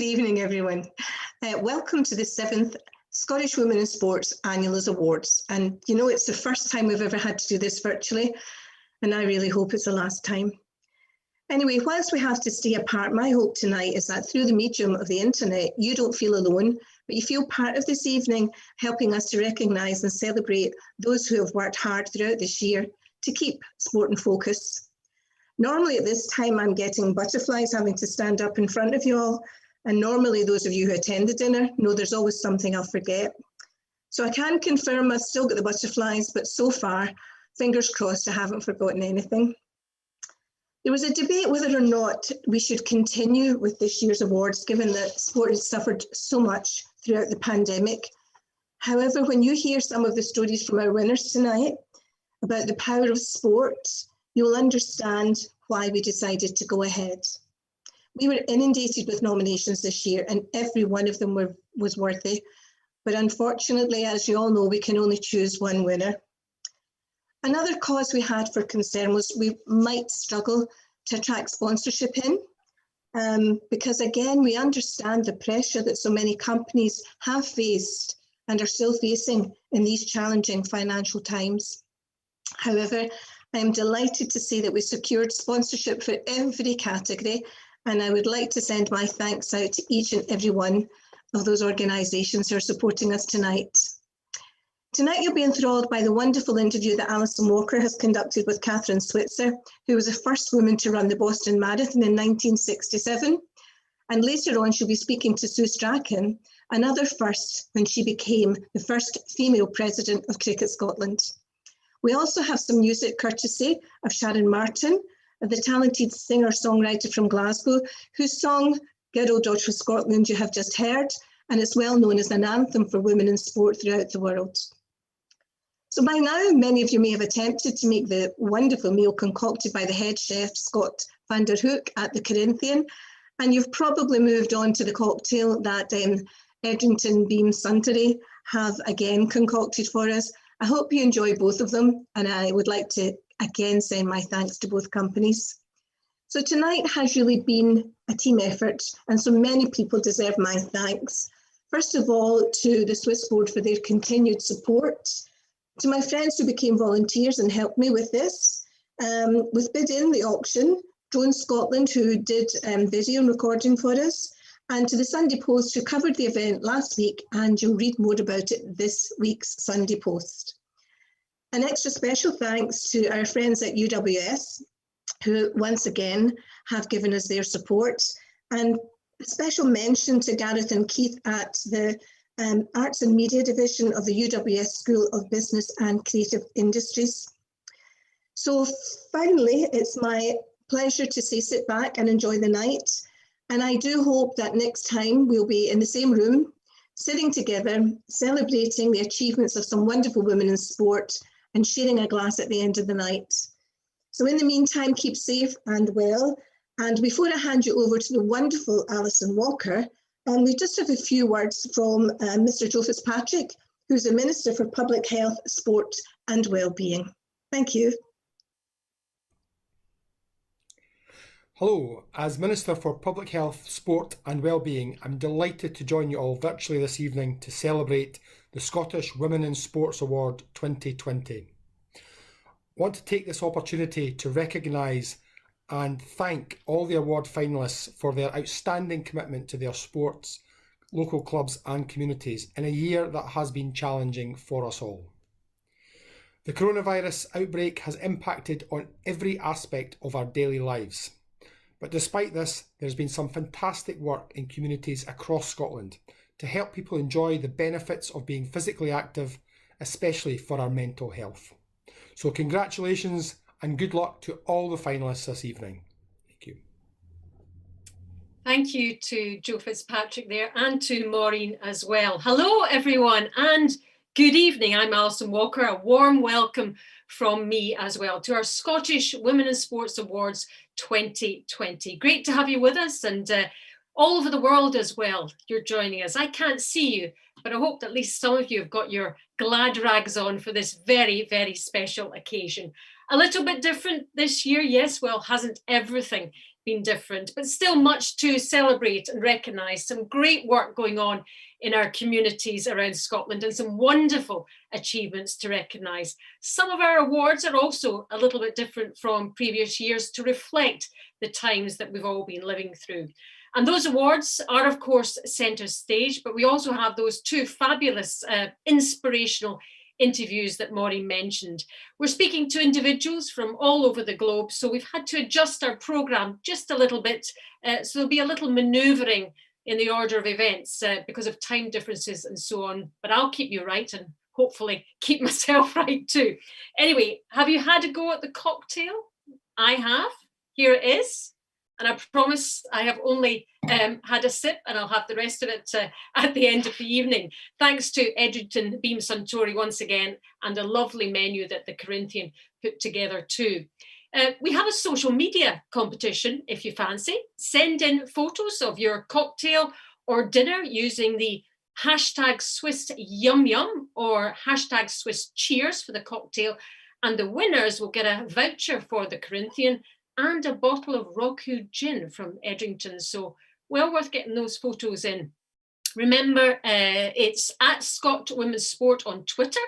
Good evening, everyone. Welcome to the 7th Scottish Women in Sports Annual Awards. And you know, it's the first time we've ever had to do this virtually, and I really hope it's the last time. Anyway, whilst we have to stay apart, my hope tonight is that through the medium of the internet, you don't feel alone, but you feel part of this evening, helping us to recognise and celebrate those who have worked hard throughout this year to keep sport in focus. Normally at this time, I'm getting butterflies having to stand up in front of you all. And normally those of you who attend the dinner know there's always something I'll forget. So I can confirm I've still got the butterflies, but so far, fingers crossed, I haven't forgotten anything. There was a debate whether or not we should continue with this year's awards, given that sport has suffered so much throughout the pandemic. However, when you hear some of the stories from our winners tonight about the power of sport, you'll understand why we decided to go ahead. We were inundated with nominations this year and every one of them was worthy. But unfortunately, as you all know, we can only choose one winner. Another cause we had for concern was we might struggle to attract sponsorship in because again, we understand the pressure that so many companies have faced and are still facing in these challenging financial times. However, I am delighted to say that we secured sponsorship for every category, and I would like to send my thanks out to each and every one of those organisations who are supporting us tonight. Tonight you'll be enthralled by the wonderful interview that Alison Walker has conducted with Catherine Switzer, who was the first woman to run the Boston Marathon in 1967. And later on she'll be speaking to Sue Strachan, another first when she became the first female president of Cricket Scotland. We also have some music courtesy of Sharon Martin, the talented singer-songwriter from Glasgow, whose song, Good Old Daughter of Scotland, you have just heard, and it's well known as an anthem for women in sport throughout the world. So by now, many of you may have attempted to make the wonderful meal concocted by the head chef, Scott van der Hoek at the Corinthian, and you've probably moved on to the cocktail that Edrington Beam Suntory have again concocted for us. I hope you enjoy both of them, and I would like to again send my thanks to both companies. So tonight has really been a team effort, and so many people deserve my thanks. First of all, to the Swiss Board for their continued support, to my friends who became volunteers and helped me with this, with Bid In, the auction, Drone Scotland, who did video recording for us, and to the Sunday Post, who covered the event last week, and you'll read more about it this week's Sunday Post. An extra special thanks to our friends at UWS, who once again have given us their support, and a special mention to Gareth and Keith at the Arts and Media Division of the UWS School of Business and Creative Industries. So finally, it's my pleasure to say sit back and enjoy the night. And I do hope that next time we'll be in the same room, sitting together, celebrating the achievements of some wonderful women in sport and sharing a glass at the end of the night. So in the meantime, keep safe and well. And before I hand you over to the wonderful Alison Walker, we just have a few words from Mr. Joe Fitzpatrick, who's the Minister for Public Health, Sport and Wellbeing. Thank you. Hello, as Minister for Public Health, Sport and Wellbeing, I'm delighted to join you all virtually this evening to celebrate the Scottish Women in Sports Award 2020. I want to take this opportunity to recognise and thank all the award finalists for their outstanding commitment to their sports, local clubs and communities in a year that has been challenging for us all. The coronavirus outbreak has impacted on every aspect of our daily lives. But despite this, there's been some fantastic work in communities across Scotland to help people enjoy the benefits of being physically active, especially for our mental health. So congratulations and good luck to all the finalists this evening. Thank you. Thank you to Joe Fitzpatrick there and to Maureen as well. Hello everyone and good evening. I'm Alison Walker. A warm welcome from me as well to our Scottish Women in Sports Awards 2020. Great to have you with us, and all over the world as well. You're joining us. I can't see you, but I hope that at least some of you have got your glad rags on for this very, very special occasion. A little bit different this year, yes, well, hasn't everything been different, but still much to celebrate and recognise. Some great work going on in our communities around Scotland and some wonderful achievements to recognise. Some of our awards are also a little bit different from previous years to reflect the times that we've all been living through. And those awards are, of course, centre stage, but we also have those two fabulous, inspirational interviews that Maureen mentioned. We're speaking to individuals from all over the globe, so we've had to adjust our programme just a little bit, so there'll be a little manoeuvring in the order of events because of time differences and so on, but I'll keep you right and hopefully keep myself right too. Anyway, have you had a go at the cocktail? I have. Here it is. And I promise I have only had a sip and I'll have the rest of it at the end of the evening. Thanks to Edrington Beam Suntory once again, and a lovely menu that the Corinthian put together too. We have a social media competition if you fancy. Send in photos of your cocktail or dinner using the hashtag Swiss Yum Yum or hashtag Swiss Cheers for the cocktail. And the winners will get a voucher for the Corinthian and a bottle of Roku gin from Edrington. So well worth getting those photos in. Remember, it's at Scott Women's Sport on Twitter,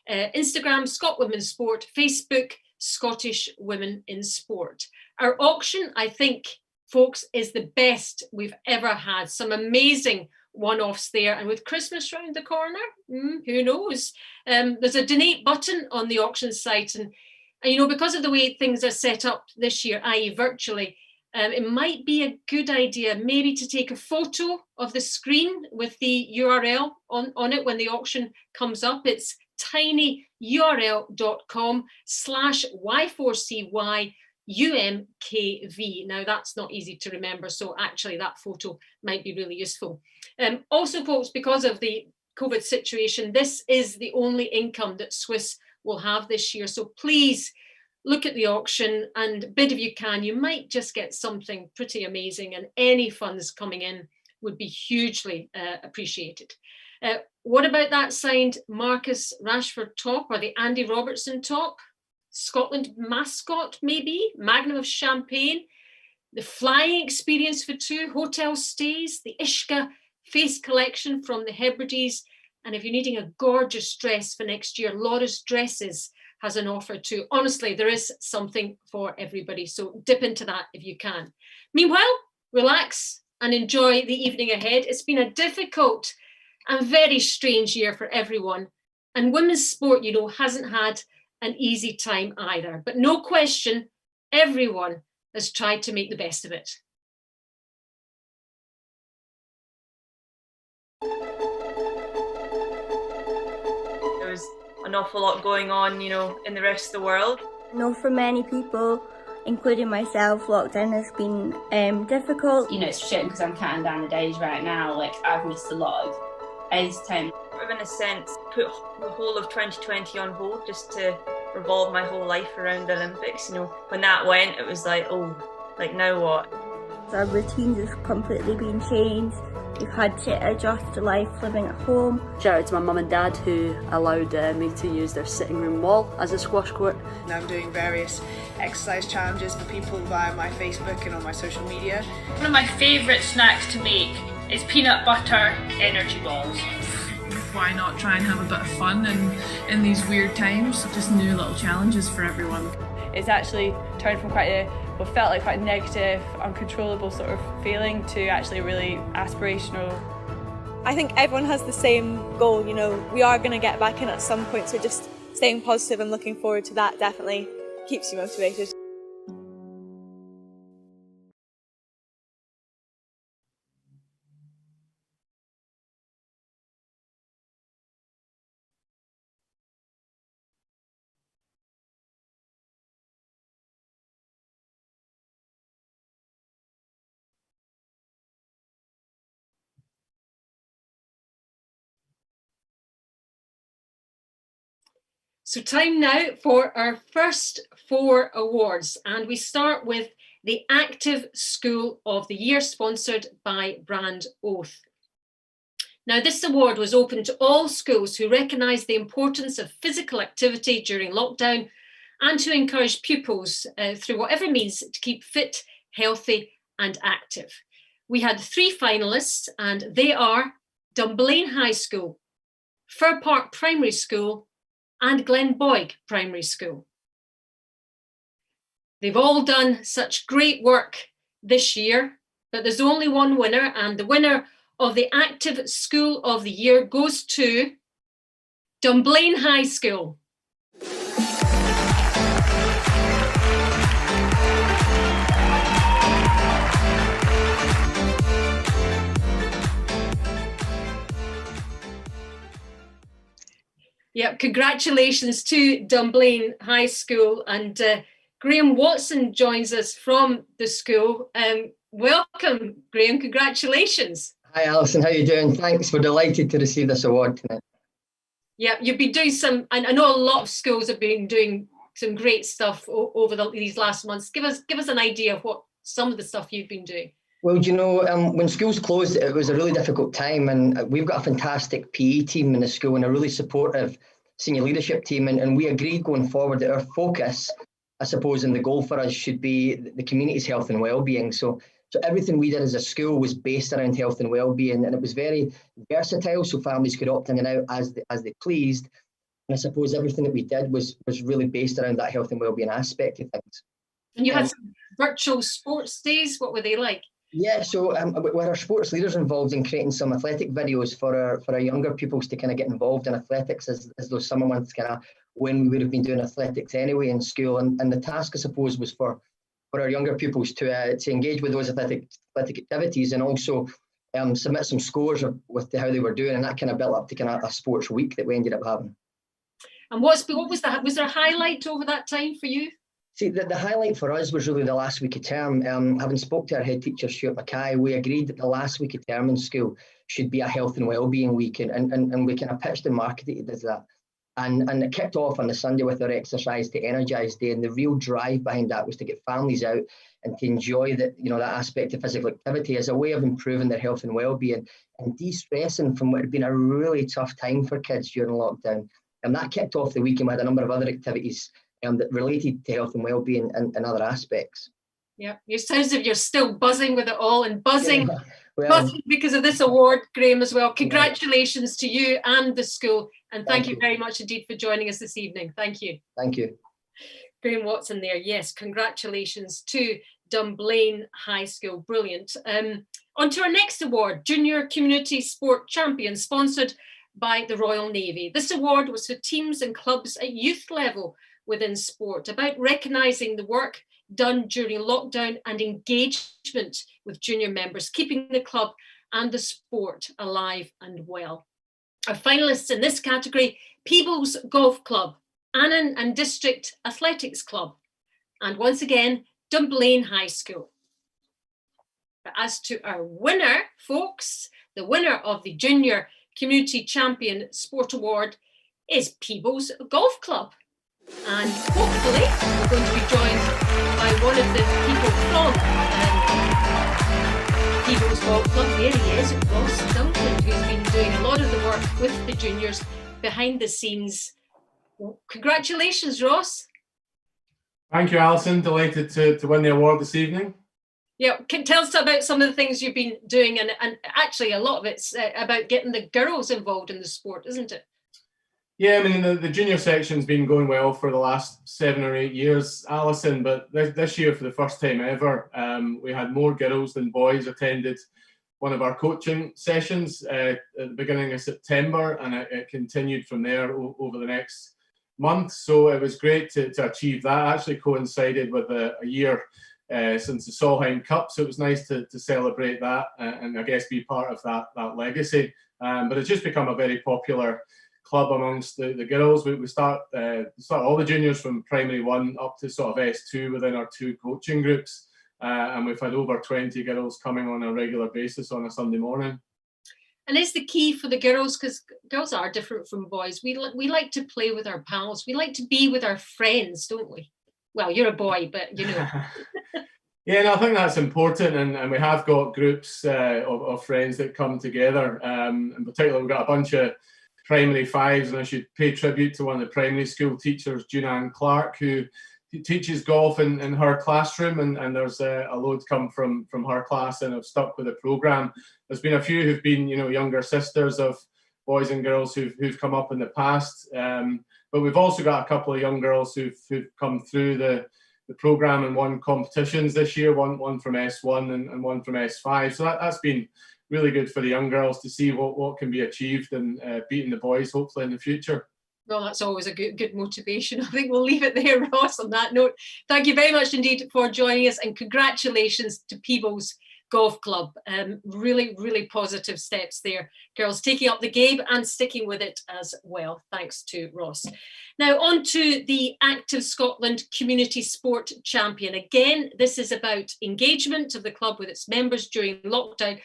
Instagram, Scott Women's Sport, Facebook, Scottish Women in Sport. Our auction, I think, folks, is the best we've ever had. Some amazing one-offs there. And with Christmas round the corner, who knows? There's a donate button on the auction site. And you know, because of the way things are set up this year, i.e. virtually, it might be a good idea maybe to take a photo of the screen with the URL on it when the auction comes up. It's tinyurl.com/Y4CYUMKV. Now that's not easy to remember, so actually that photo might be really useful. Also, folks, because of the COVID situation, this is the only income that Swiss will have this year. So please look at the auction and bid if you can. You might just get something pretty amazing, and any funds coming in would be hugely appreciated. What about that signed Marcus Rashford top or the Andy Robertson top? Scotland mascot, maybe? Magnum of Champagne? The flying experience for two, hotel stays, the Ishka face collection from the Hebrides. And if you're needing a gorgeous dress for next year, Laura's Dresses has an offer too. Honestly, there is something for everybody. So dip into that if you can. Meanwhile, relax and enjoy the evening ahead. It's been a difficult and very strange year for everyone. And women's sport, you know, hasn't had an easy time either. But no question, everyone has tried to make the best of it. There's an awful lot going on, you know, in the rest of the world. I know for many people, including myself, lockdown has been difficult. You know, it's shit because I'm counting down the days right now. Like, I've missed a lot of A's time. I've, in a sense, put the whole of 2020 on hold just to revolve my whole life around the Olympics. You know, when that went, it was like, oh, like now what? So our routines have completely been changed. We've had to adjust to life living at home. Shout out to my mum and dad who allowed me to use their sitting room wall as a squash court. I'm doing various exercise challenges for people via my Facebook and on my social media. One of my favourite snacks to make is peanut butter energy balls. Why not try and have a bit of fun in these weird times? Just new little challenges for everyone. It's actually turned from what felt like quite a negative, uncontrollable sort of feeling to actually really aspirational. I think everyone has the same goal, you know, we are going to get back in at some point, so just staying positive and looking forward to that definitely keeps you motivated. So time now for our first 4 awards, and we start with the Active School of the Year, sponsored by Brand Oath. Now, this award was open to all schools who recognise the importance of physical activity during lockdown and to encourage pupils through whatever means to keep fit, healthy and active. We had 3 finalists, and they are Dunblane High School, Fir Park Primary School, and Glenboig Primary School. They've all done such great work this year, but there's only one winner, and the winner of the Active School of the Year goes to Dunblane High School. Yeah, congratulations to Dunblane High School, and Graham Watson joins us from the school. Welcome, Graham, congratulations. Hi Alison, how are you doing? Thanks, we're delighted to receive this award tonight. Yeah, you've been doing some, I know a lot of schools have been doing some great stuff over these last months. Give us an idea of what some of the stuff you've been doing. Well, you know, when schools closed, it was a really difficult time, and we've got a fantastic PE team in the school and a really supportive senior leadership team, and we agreed going forward that our focus, I suppose, and the goal for us should be the community's health and well-being. So everything we did as a school was based around health and well-being, and it was very versatile, so families could opt in and out as they pleased. And I suppose everything that we did was really based around that health and well-being aspect of things. And you had some virtual sports days. What were they like? Yeah, so with our sports leaders involved in creating some athletic videos for our younger pupils to kind of get involved in athletics as those summer months, kind of when we would have been doing athletics anyway in school. And the task, I suppose, was for our younger pupils to engage with those athletic activities, and also submit some scores with how they were doing, and that kind of built up to kind of a sports week that we ended up having. And what was that? Was there a highlight over that time for you? See, the highlight for us was really the last week of term. Having spoke to our head teacher, Stuart Mackay, we agreed that the last week of term in school should be a health and wellbeing week, and we kind of pitched and marketed it as that. And it kicked off on the Sunday with our Exercise to Energise Day, and the real drive behind that was to get families out and to enjoy that aspect of physical activity as a way of improving their health and well-being and de-stressing from what had been a really tough time for kids during lockdown. And that kicked off the weekend with a number of other activities that related to health and well-being and other aspects. Yeah, it sounds as if you're still buzzing with it all, and buzzing because of this award, Graham, as well. Congratulations to you and the school, and thank you very much indeed for joining us this evening. Thank you. Thank you. Graham Watson there. Yes, congratulations to Dunblane High School. Brilliant. On to our next award, Junior Community Sport Champion, sponsored by the Royal Navy. This award was for teams and clubs at youth level within sport, about recognising the work done during lockdown and engagement with junior members, keeping the club and the sport alive and well. Our finalists in this category: Peebles Golf Club, Annan and District Athletics Club, and once again, Dunblane High School. But as to our winner, folks, the winner of the Junior Community Champion Sport Award is Peebles Golf Club. And hopefully we're going to be joined by one of the people from Peebles Golf Club. There he is, Ross Duncan, who's been doing a lot of the work with the juniors behind the scenes. Congratulations, Ross. Thank you, Alison. Delighted to win the award this evening. Yeah, tell us about some of the things you've been doing, and actually a lot of it's about getting the girls involved in the sport, isn't it? Yeah, I mean, the junior section's been going well for the last 7 or 8 years, Alison, but this year, for the first time ever, we had more girls than boys attended one of our coaching sessions at the beginning of September, and it continued from there over the next month. So it was great to achieve that. It actually coincided with a year since the Solheim Cup, so it was nice to celebrate that and I guess be part of that legacy. But it's just become a very popular club amongst the girls. We start all the juniors from primary 1 up to sort of S2 within our 2 coaching groups, and we've had over 20 girls coming on a regular basis on a Sunday morning. And is the key for the girls, because girls are different from boys, we like to play with our pals, we like to be with our friends, don't we? Well, you're a boy, but you know. Yeah, no, I think that's important, and we have got groups of friends that come together. In particular, we've got a bunch of primary 5s, and I should pay tribute to one of the primary school teachers, Junanne Clark, who teaches golf in her classroom, and there's a load come from her class and have stuck with the programme. There's been a few who've been, younger sisters of boys and girls who've come up in the past. But we've also got a couple of young girls who've come through the programme and won competitions this year, one from S1 and one from S5. So that's been really good for the young girls to see what can be achieved and beating the boys hopefully in the future. Well, that's always a good motivation. I think we'll leave it there, Ross, on that note. Thank you very much indeed for joining us, and congratulations to Peebles Golf Club. Really, really positive steps there. Girls taking up the game and sticking with it as well. Thanks to Ross. Now on to the Active Scotland Community Sport Champion. Again, this is about engagement of the club with its members during lockdown,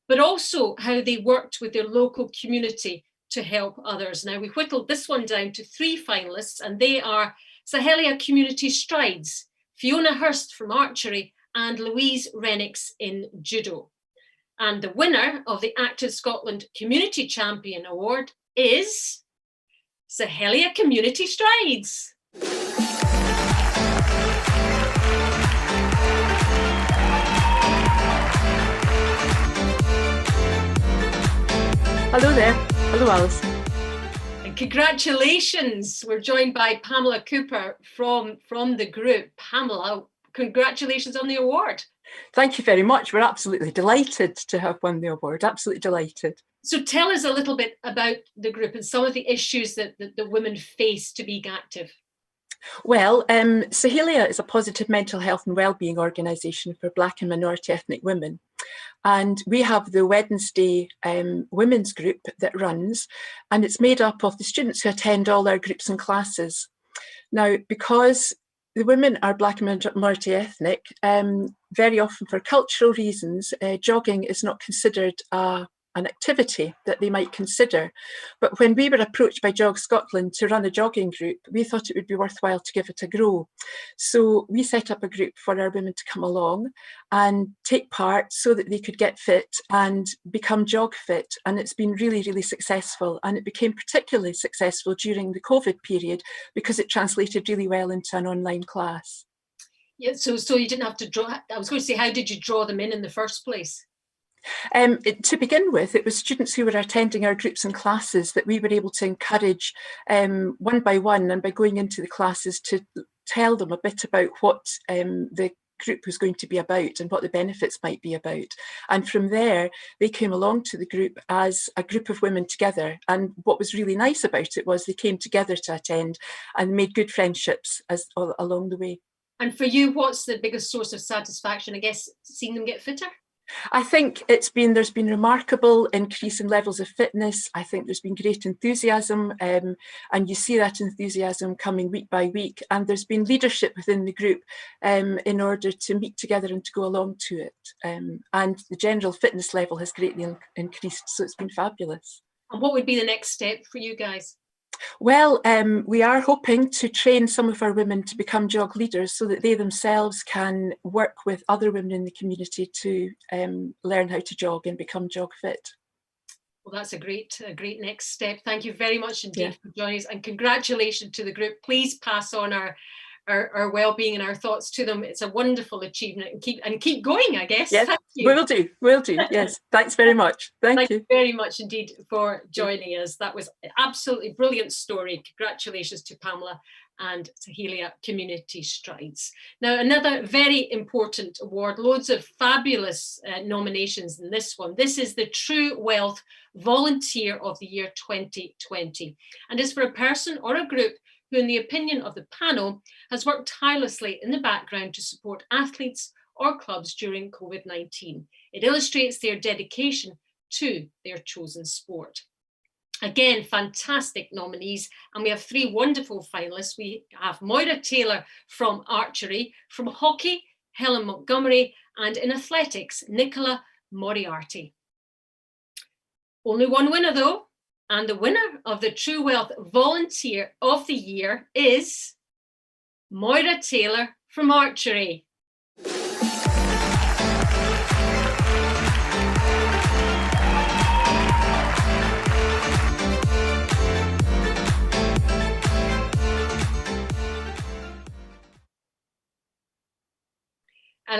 but also how they worked with their local community to help others. Now we whittled this one down to 3 finalists, and they are Sahelia Community Strides, Fiona Hurst from archery, and Louise Renix in judo. And the winner of the Active Scotland Community Champion Award is Sahelia Community Strides. Hello there. Hello, Alison. And congratulations. We're joined by Pamela Cooper from the group. Pamela, congratulations on the award. Thank you very much. We're absolutely delighted to have won the award. Absolutely delighted. So tell us a little bit about the group and some of the issues that the women face to be active. Well, Sahelia is a positive mental health and wellbeing organisation for Black and minority ethnic women. And we have the Wednesday women's group that runs, and it's made up of the students who attend all our groups and classes. Now, because the women are Black and minority ethnic, very often for cultural reasons, jogging is not considered an activity that they might consider. But when we were approached by Jog Scotland to run a jogging group, we thought it would be worthwhile to give it a go. So we set up a group for our women to come along and take part so that they could get fit and become jog fit. And it's been really, really successful. And it became particularly successful during the COVID period because it translated really well into an online class. Yeah, so you didn't have to draw. I was going to say, how did you draw them in the first place? To begin with, it was students who were attending our groups and classes that we were able to encourage one by one, and by going into the classes to tell them a bit about what the group was going to be about and what the benefits might be about. And from there, they came along to the group as a group of women together. And what was really nice about it was they came together to attend and made good friendships along the way. And for you, what's the biggest source of satisfaction? I guess seeing them get fitter? I think there's been remarkable increase in levels of fitness. I think there's been great enthusiasm, and you see that enthusiasm coming week by week. And there's been leadership within the group in order to meet together and to go along to it. And the general fitness level has greatly increased, so it's been fabulous. And what would be the next step for you guys? Well, we are hoping to train some of our women to become jog leaders so that they themselves can work with other women in the community to learn how to jog and become jog fit. Well, that's a great next step. Thank you very much indeed for joining us, and congratulations to the group. Please pass on our well-being and our thoughts to them. It's a wonderful achievement, and keep going, I guess. Yes, Thank you. We'll do. Yes, thanks very much. Thank you very much indeed for joining us. That was an absolutely brilliant story. Congratulations to Pamela and Sahelia Community Strides. Now, another very important award, loads of fabulous nominations in this one. This is the True Wealth Volunteer of the Year 2020, and is for a person or a group who, in the opinion of the panel, has worked tirelessly in the background to support athletes or clubs during COVID-19. It illustrates their dedication to their chosen sport. Again, fantastic nominees, and we have 3 wonderful finalists. We have Moira Taylor from archery, from hockey, Helen Montgomery, and in athletics, Nicola Moriarty. Only one winner though. And the winner of the True Wealth Volunteer of the Year is Moira Taylor from archery.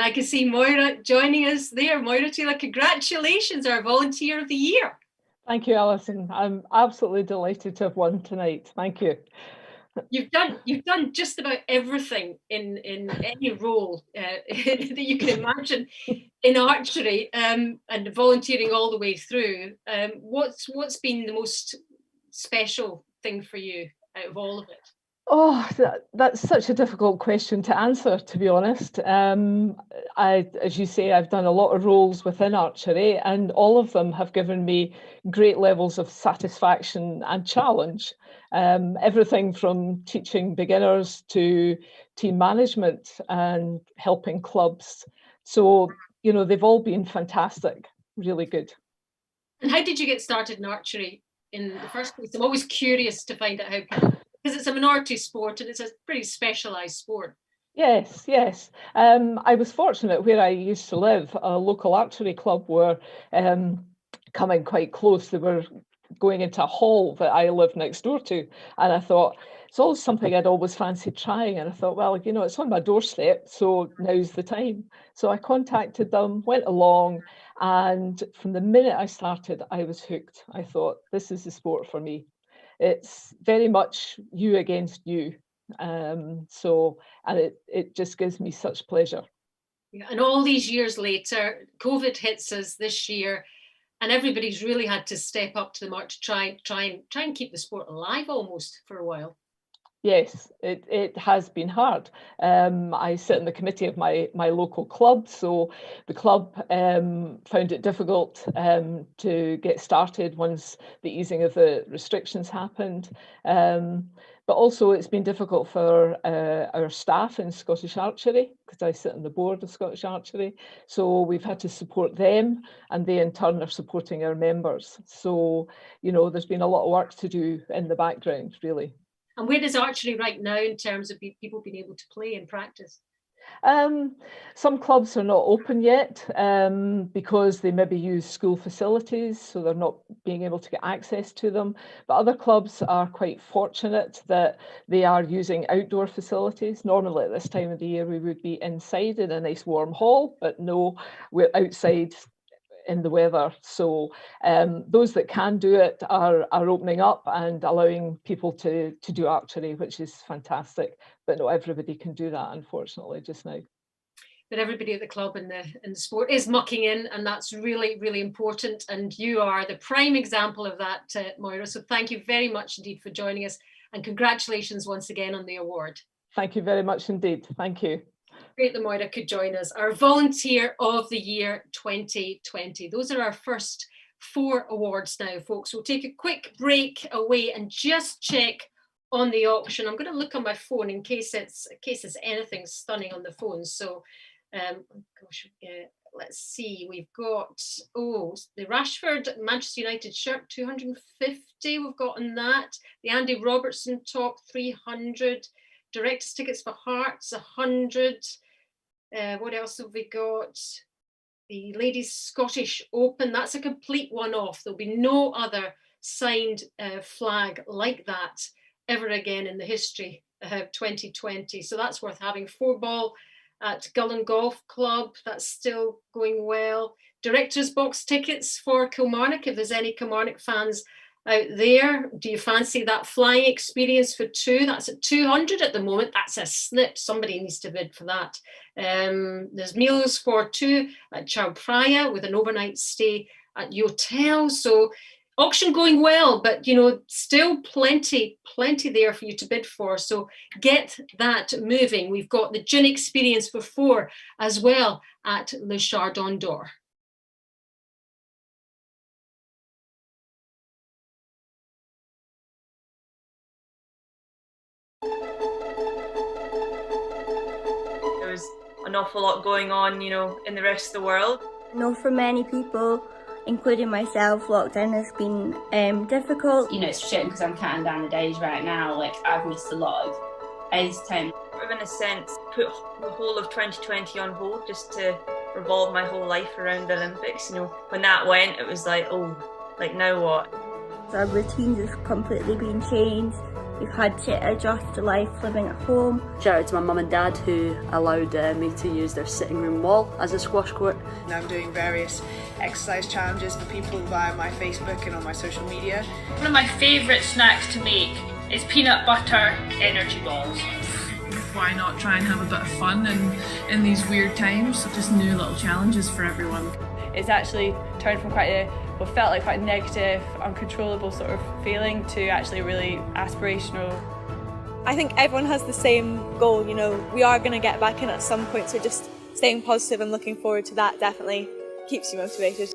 I can see Moira joining us there. Moira Taylor, congratulations, our Volunteer of the Year. Thank you, Alison. I'm absolutely delighted to have won tonight. Thank you. You've done just about everything in any role that you can imagine in archery, and volunteering all the way through. What's been the most special thing for you out of all of it? Oh, that's such a difficult question to answer, to be honest. As you say, I've done a lot of roles within archery, and all of them have given me great levels of satisfaction and challenge. Everything from teaching beginners to team management and helping clubs. So, you know, they've all been fantastic, really good. And how did you get started in archery in the first place? I'm always curious to find out how people, because it's a minority sport and it's a pretty specialised sport. Yes. I was fortunate where I used to live. A local archery club were coming quite close. They were going into a hall that I lived next door to. And I thought, it's always something I'd always fancied trying. And I thought, well, you know, it's on my doorstep, so now's the time. So I contacted them, went along, and from the minute I started, I was hooked. I thought, this is the sport for me. It's very much you against you. And it just gives me such pleasure. Yeah, and all these years later, COVID hits us this year, and everybody's really had to step up to the mark to try and keep the sport alive almost for a while. Yes, it has been hard. I sit in the committee of my local club, so the club found it difficult to get started once the easing of the restrictions happened. But also it's been difficult for our staff in Scottish Archery, because I sit on the board of Scottish Archery. So we've had to support them, and they in turn are supporting our members. So, you know, there's been a lot of work to do in the background, really. And where is archery right now in terms of people being able to play and practice? Some clubs are not open yet because they maybe use school facilities, so they're not being able to get access to them. But other clubs are quite fortunate that they are using outdoor facilities. Normally at this time of the year we would be inside in a nice warm hall, but no, we're outside in the weather. So those that can do it are opening up and allowing people to do archery, which is fantastic. But not everybody can do that, unfortunately, just now. But everybody at the club and the sport is mucking in, and that's really, really important. And you are the prime example of that, Moira. So thank you very much indeed for joining us, and congratulations once again on the award. Thank you very much indeed. Thank you. Great that Moira could join us. Our Volunteer of the Year 2020. Those are our first 4 awards now, folks. We'll take a quick break away and just check on the auction. I'm going to look on my phone in case it's anything stunning on the phone. So, let's see. We've got the Rashford Manchester United shirt, 250. We've got on that. The Andy Robertson top, 300. Director's tickets for Hearts, 100. What else have we got? The Ladies Scottish Open, that's a complete one-off. There'll be no other signed flag like that ever again in the history of 2020. So that's worth having. 4-ball at Gullen Golf Club, that's still going well. Director's box tickets for Kilmarnock, if there's any Kilmarnock fans out there. Do you fancy that flying experience for 2? That's at 200 at the moment. That's a snip. Somebody needs to bid for that. There's meals for 2 at Chao Phraya with an overnight stay at Yotel. So auction going well, but you know, still plenty there for you to bid for. So get that moving. We've got the gin experience for 4 as well at Le Chardon d'Or. An awful lot going on, you know, in the rest of the world. I know for many people, including myself, lockdown has been difficult. You know, it's shit because I'm counting down the days right now. Like, I've missed a lot of ice time. I've, in a sense, put the whole of 2020 on hold just to revolve my whole life around the Olympics. You know, when that went, it was like, oh, like now what? Our routines have completely been changed. We've had to adjust to life living at home. Shout out to my mum and dad who allowed me to use their sitting room wall as a squash court. And I'm doing various exercise challenges for people via my Facebook and on my social media. One of my favourite snacks to make is peanut butter energy balls. Why not try and have a bit of fun in these weird times? Just new little challenges for everyone. It's actually turned from quite a, what felt like quite a negative, uncontrollable sort of feeling to actually really aspirational. I think everyone has the same goal, you know, we are going to get back in at some point, so just staying positive and looking forward to that definitely keeps you motivated.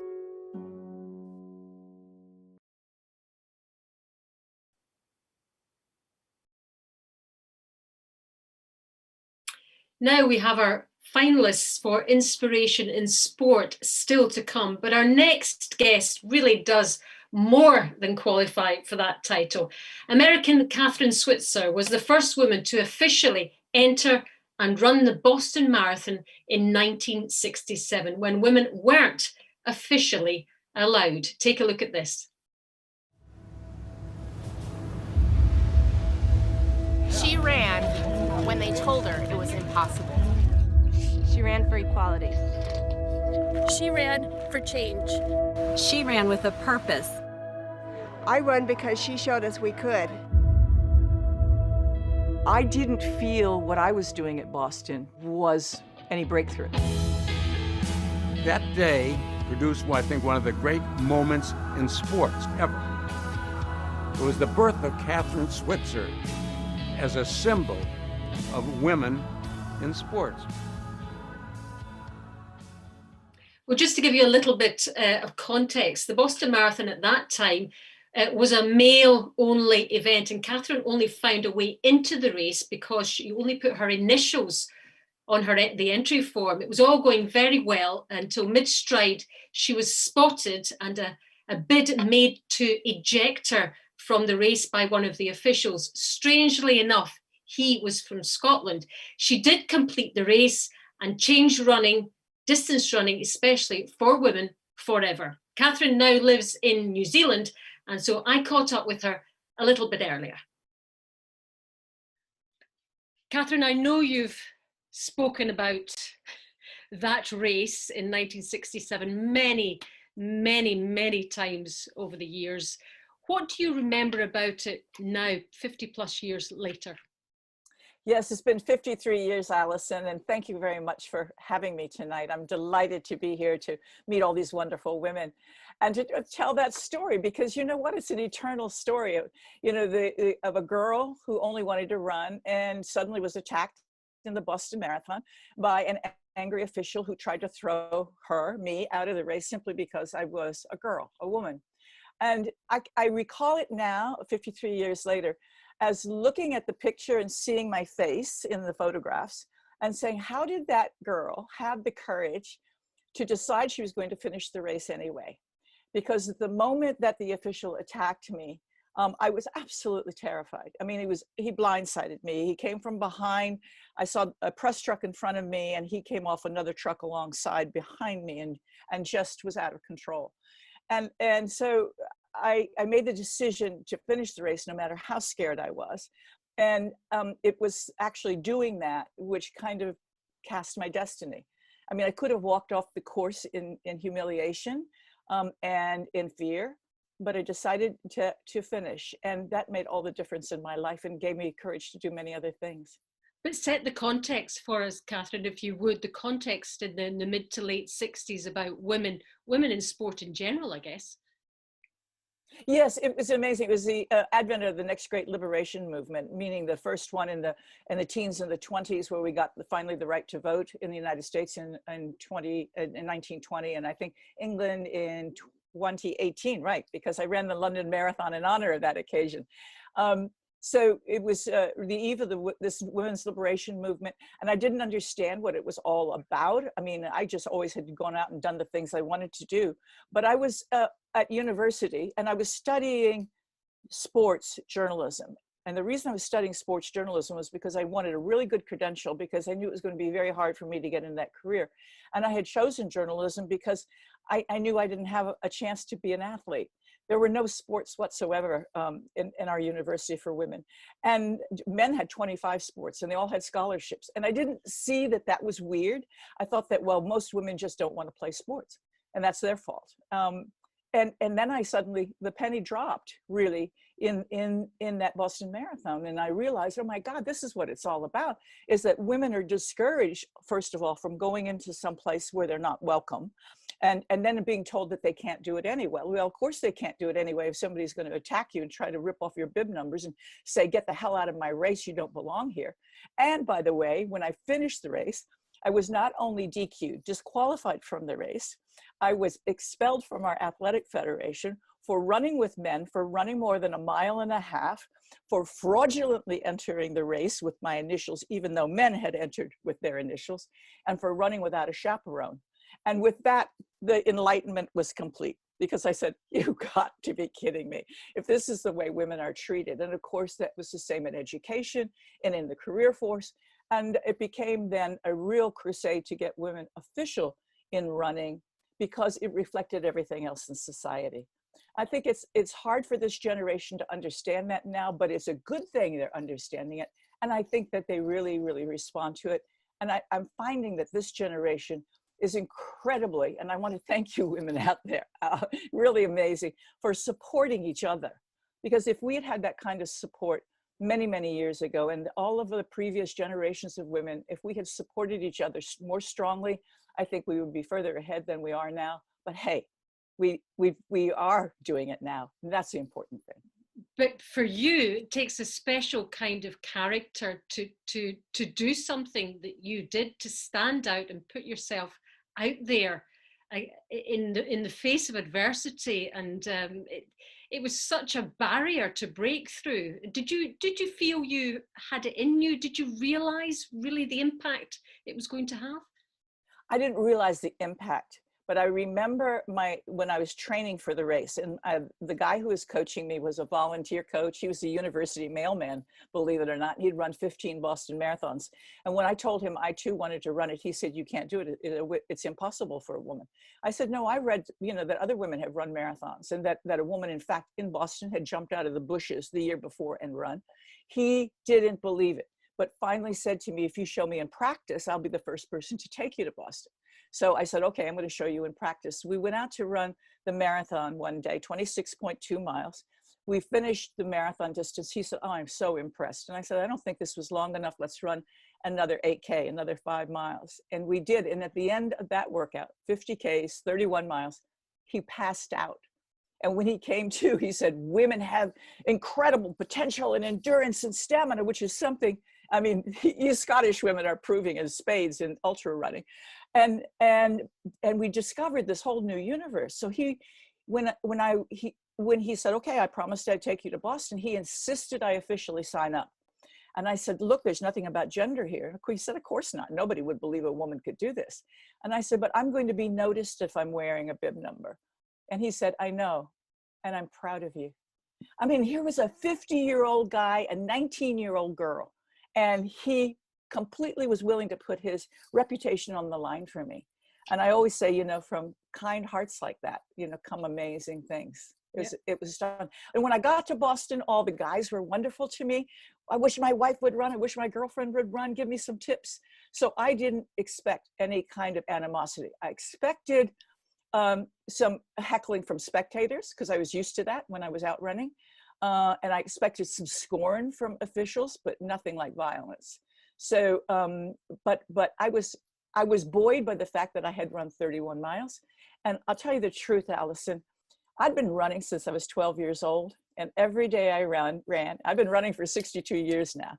Now we have our finalists for Inspiration in Sport still to come, but our next guest really does more than qualify for that title. American Kathrine Switzer was the first woman to officially enter and run the Boston Marathon in 1967, when women weren't officially allowed. Take a look at this. She ran when they told her it was impossible. She ran for equality. She ran for change. She ran with a purpose. I run because she showed us we could. I didn't feel what I was doing at Boston was any breakthrough. That day produced, I think, one of the great moments in sports ever. It was the birth of Kathrine Switzer as a symbol of women in sports. Well, just to give you a little bit of context, the Boston Marathon at that time was a male-only event, and Kathrine only found a way into the race because she only put her initials on the entry form. It was all going very well until mid-stride she was spotted and a bid made to eject her from the race by one of the officials. Strangely enough, he was from Scotland. She did complete the race and change running, distance running, especially for women, forever. Kathrine now lives in New Zealand, and so I caught up with her a little bit earlier. Kathrine, I know you've spoken about that race in 1967 many, many, many times over the years. What do you remember about it now, 50 plus years later? Yes, it's been 53 years, Alison, and thank you very much for having me tonight. I'm delighted to be here to meet all these wonderful women and to tell that story, because you know what, it's an eternal story, you know, of a girl who only wanted to run and suddenly was attacked in the Boston Marathon by an angry official who tried to throw me out of the race simply because I was a girl, a woman. And I recall it now, 53 years later, as looking at the picture and seeing my face in the photographs and saying, how did that girl have the courage to decide she was going to finish the race anyway? Because the moment that the official attacked me, I was absolutely terrified. I mean, he blindsided me. He came from behind. I saw a press truck in front of me, and he came off another truck alongside behind me and just was out of control. And so I made the decision to finish the race no matter how scared I was. And it was actually doing that which kind of cast my destiny. I mean, I could have walked off the course in humiliation and in fear, but I decided to finish. And that made all the difference in my life and gave me courage to do many other things. But set the context for us, Kathrine, if you would, the context in the mid to late 60s about women in sport in general, I guess. Yes, it was amazing. It was the advent of the next great liberation movement, meaning the first one in the teens and the 20s, where we got finally the right to vote in the United States in 1920, and I think England in 2018, right? Because I ran the London Marathon in honor of that occasion. So it was the eve of this women's liberation movement, and I didn't understand what it was all about. I mean, I just always had gone out and done the things I wanted to do. But I was at university, and I was studying sports journalism. And the reason I was studying sports journalism was because I wanted a really good credential, because I knew it was going to be very hard for me to get in that career. And I had chosen journalism because I knew I didn't have a chance to be an athlete. There were no sports whatsoever in our university for women. And men had 25 sports and they all had scholarships. And I didn't see that that was weird. I thought that, well, most women just don't want to play sports and that's their fault. And then I suddenly, the penny dropped really in that Boston Marathon. And I realized, oh my God, this is what it's all about, is that women are discouraged, first of all, from going into some place where they're not welcome. And then being told that they can't do it anyway. Well, of course they can't do it anyway if somebody's going to attack you and try to rip off your bib numbers and say, get the hell out of my race, you don't belong here. And by the way, when I finished the race, I was not only DQ'd, disqualified from the race, I was expelled from our athletic federation for running with men, for running more than 1.5 miles, for fraudulently entering the race with my initials, even though men had entered with their initials, and for running without a chaperone. And with that, the enlightenment was complete, because I said, you got to be kidding me. If this is the way women are treated. And of course, that was the same in education and in the career force. And it became then a real crusade to get women official in running, because it reflected everything else in society. I think it's hard for this generation to understand that now, but it's a good thing they're understanding it. And I think that they really, really respond to it. And I'm finding that this generation is incredibly, and I want to thank you women out there, really amazing for supporting each other. Because if we had had that kind of support many, many years ago, and all of the previous generations of women, if we had supported each other more strongly, I think we would be further ahead than we are now. But hey, we are doing it now. And that's the important thing. But for you, it takes a special kind of character to do something that you did, to stand out and put yourself out there in the face of adversity. And it was such a barrier to break through. Did you feel you had it in you? Did you realize really the impact it was going to have? I didn't realize the impact, but I remember when I was training for the race, and the guy who was coaching me was a volunteer coach. He was a university mailman, believe it or not. He'd run 15 Boston marathons. And when I told him I too wanted to run it, he said, you can't do it. It's impossible for a woman. I said, no, I read, that other women have run marathons, and that a woman, in fact, in Boston had jumped out of the bushes the year before and run. He didn't believe it, but finally said to me, if you show me in practice, I'll be the first person to take you to Boston. So I said, okay, I'm going to show you in practice. We went out to run the marathon one day, 26.2 miles. We finished the marathon distance. He said, oh, I'm so impressed. And I said, I don't think this was long enough. Let's run another 8K, another 5 miles. And we did. And at the end of that workout, 50 Ks, 31 miles, he passed out. And when he came to, he said, women have incredible potential and endurance and stamina, which is something, I mean, you Scottish women are proving in spades in ultra running. And we discovered this whole new universe. So when he said, okay, I promised I'd take you to Boston, he insisted I officially sign up. And I said, look, there's nothing about gender here. He said, of course not. Nobody would believe a woman could do this. And I said, but I'm going to be noticed if I'm wearing a bib number. And he said, I know, and I'm proud of you. I mean, here was a 50-year-old guy, a 19-year-old girl, and he completely was willing to put his reputation on the line for me. And I always say, from kind hearts like that, come amazing things. It was done. And when I got to Boston, all the guys were wonderful to me. I wish my wife would run. I wish my girlfriend would run. Give me some tips. So I didn't expect any kind of animosity. I expected some heckling from spectators, because I was used to that when I was out running. And I expected some scorn from officials, but nothing like violence. So, but I was buoyed by the fact that I had run 31 miles. And I'll tell you the truth, Allison, I'd been running since I was 12 years old. And every day I ran, I've been running for 62 years now.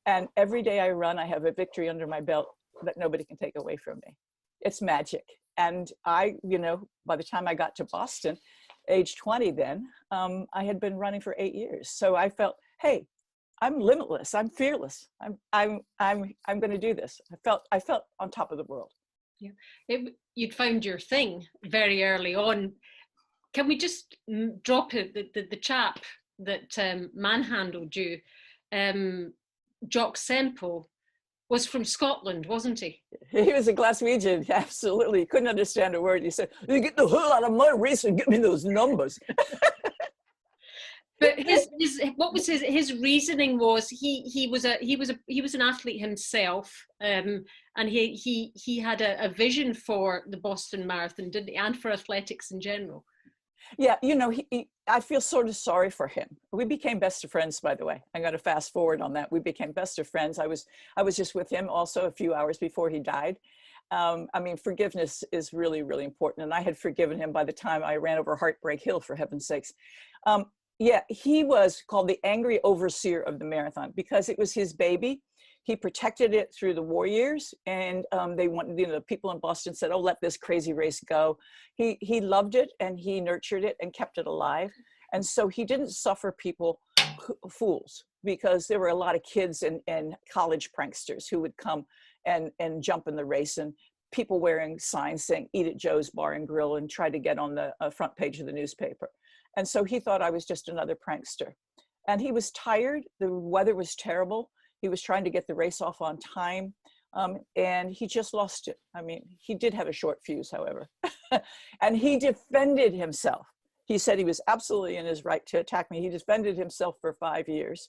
And every day I run, I have a victory under my belt that nobody can take away from me. It's magic. And by the time I got to Boston, age 20 then, I had been running for 8 years. So I felt, hey, I'm limitless. I'm fearless. I'm going to do this. I felt on top of the world. Yeah, you'd found your thing very early on. Can we just drop it? The chap that manhandled you, Jock Semple, was from Scotland, wasn't he? He was a Glaswegian, absolutely. He couldn't understand a word. He said, "You get the hell out of my race and get me those numbers." But what was his reasoning was he was an athlete himself, and he had a vision for the Boston Marathon, didn't he, and for athletics in general. Yeah, you know, I feel sort of sorry for him. We became best of friends, by the way. I'm going to fast forward on that. We became best of friends. I was just with him also a few hours before he died. I mean, forgiveness is really, really important, and I had forgiven him by the time I ran over Heartbreak Hill, for heaven's sakes. Yeah, he was called the angry overseer of the marathon because it was his baby. He protected it through the war years, and they wanted, you know, the people in Boston said, "Oh, let this crazy race go." He loved it, and he nurtured it and kept it alive. And so he didn't suffer people fools, because there were a lot of kids and college pranksters who would come and jump in the race, and people wearing signs saying "Eat at Joe's Bar and Grill" and try to get on the front page of the newspaper. And so he thought I was just another prankster. And he was tired. The weather was terrible. He was trying to get the race off on time. And he just lost it. I mean, he did have a short fuse, however. And he defended himself. He said he was absolutely in his right to attack me. He defended himself for 5 years.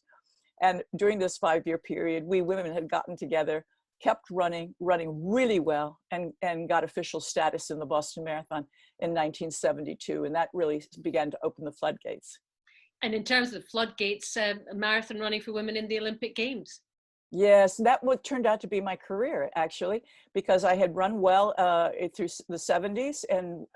And during this 5-year period, we women had gotten together, kept running really well, and got official status in the Boston Marathon in 1972. And that really began to open the floodgates. And in terms of the floodgates, marathon running for women in the Olympic Games. Yes, that turned out to be my career, actually, because I had run well through the 70s. And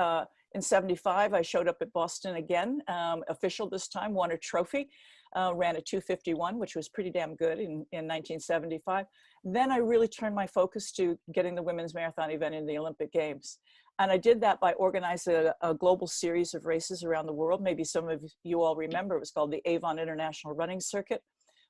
in 75, I showed up at Boston again, official this time, won a trophy, ran a 2:51, which was pretty damn good in 1975. Then I really turned my focus to getting the women's marathon event in the Olympic Games. And I did that by organizing a global series of races around the world. Maybe some of you all remember, it was called the Avon International Running Circuit.